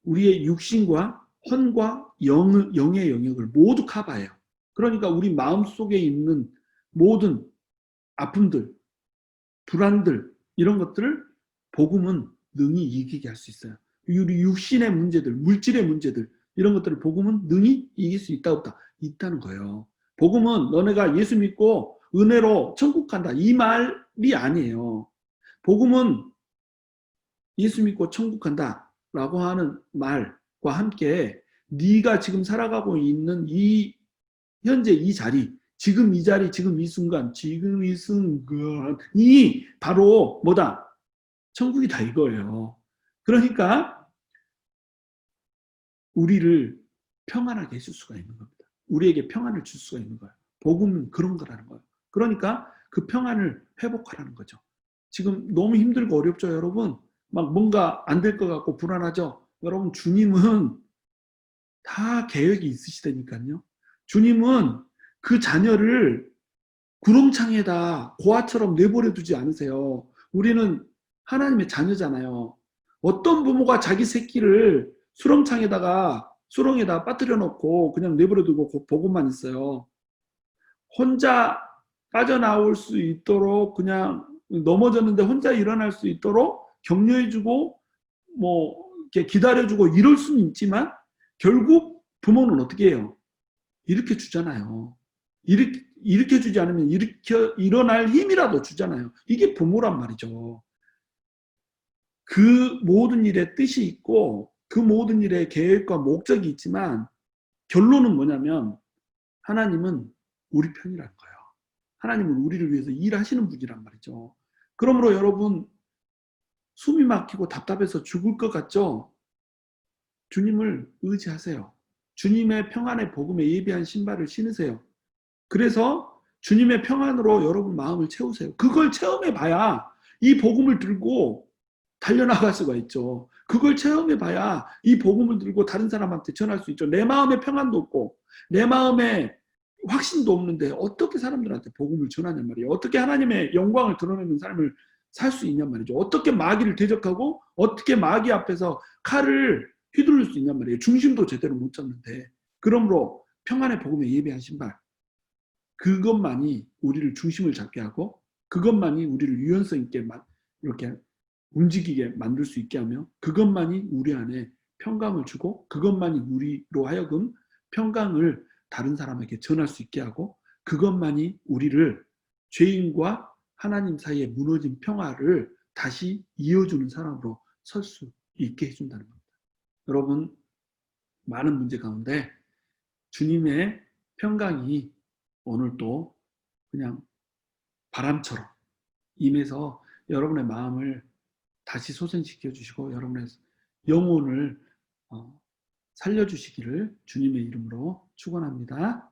우리의 육신과 혼과 영의 영역을 모두 커버해요. 그러니까 우리 마음속에 있는 모든 아픔들, 불안들 이런 것들을 복음은 능히 이기게 할 수 있어요. 우리 육신의 문제들, 물질의 문제들 이런 것들을 복음은 능히 이길 수 있다 없다? 있다는 거예요. 복음은 너네가 예수 믿고 은혜로 천국 간다 이 말이 아니에요. 복음은 예수 믿고 천국 간다 라고 하는 말과 함께 네가 지금 살아가고 있는 이 현재 이 자리, 지금 이 자리, 지금 이 순간이 바로 뭐다? 천국이다 이거예요. 그러니까 우리를 평안하게 해줄 수가 있는 겁니다. 우리에게 평안을 줄 수가 있는 거예요. 복음은 그런 거라는 거예요. 그러니까 그 평안을 회복하라는 거죠. 지금 너무 힘들고 어렵죠, 여러분? 막 뭔가 안 될 것 같고 불안하죠? 여러분, 주님은 다 계획이 있으시다니까요. 주님은 그 자녀를 구렁창에다 고아처럼 내버려 두지 않으세요. 우리는 하나님의 자녀잖아요. 어떤 부모가 자기 새끼를 수렁에다 빠뜨려 놓고 그냥 내버려 두고 보고만 있어요. 혼자 빠져나올 수 있도록 그냥 넘어졌는데 혼자 일어날 수 있도록 격려해주고 뭐 이렇게 기다려주고 이럴 수는 있지만 결국 부모는 어떻게 해요? 일으켜 주잖아요. 일으켜 주지 않으면 일어날 힘이라도 주잖아요. 이게 부모란 말이죠. 그 모든 일에 뜻이 있고 그 모든 일에 계획과 목적이 있지만 결론은 뭐냐면 하나님은 우리 편이라는 거예요. 하나님은 우리를 위해서 일하시는 분이란 말이죠. 그러므로 여러분 숨이 막히고 답답해서 죽을 것 같죠? 주님을 의지하세요. 주님의 평안의 복음에 예비한 신발을 신으세요. 그래서 주님의 평안으로 여러분 마음을 채우세요. 그걸 체험해 봐야 이 복음을 들고 달려나갈 수가 있죠. 그걸 체험해 봐야 이 복음을 들고 다른 사람한테 전할 수 있죠. 내 마음에 평안도 없고 내 마음에 확신도 없는데 어떻게 사람들한테 복음을 전하냔 말이에요. 어떻게 하나님의 영광을 드러내는 삶을 살 수 있냔 말이죠. 어떻게 마귀를 대적하고 어떻게 마귀 앞에서 칼을 휘두를 수 있냔 말이에요. 중심도 제대로 못 잡는데. 그러므로 평안의 복음에 예배한 신발, 그것만이 우리를 중심을 잡게 하고 그것만이 우리를 유연성 있게 이렇게 움직이게 만들 수 있게 하며 그것만이 우리 안에 평강을 주고 그것만이 우리로 하여금 평강을 다른 사람에게 전할 수 있게 하고 그것만이 우리를 죄인과 하나님 사이에 무너진 평화를 다시 이어주는 사람으로 설 수 있게 해준다는 겁니다. 여러분, 많은 문제 가운데 주님의 평강이 오늘도 그냥 바람처럼 임해서 여러분의 마음을 다시 소생시켜 주시고 여러분의 영혼을 살려주시기를 주님의 이름으로 축원합니다.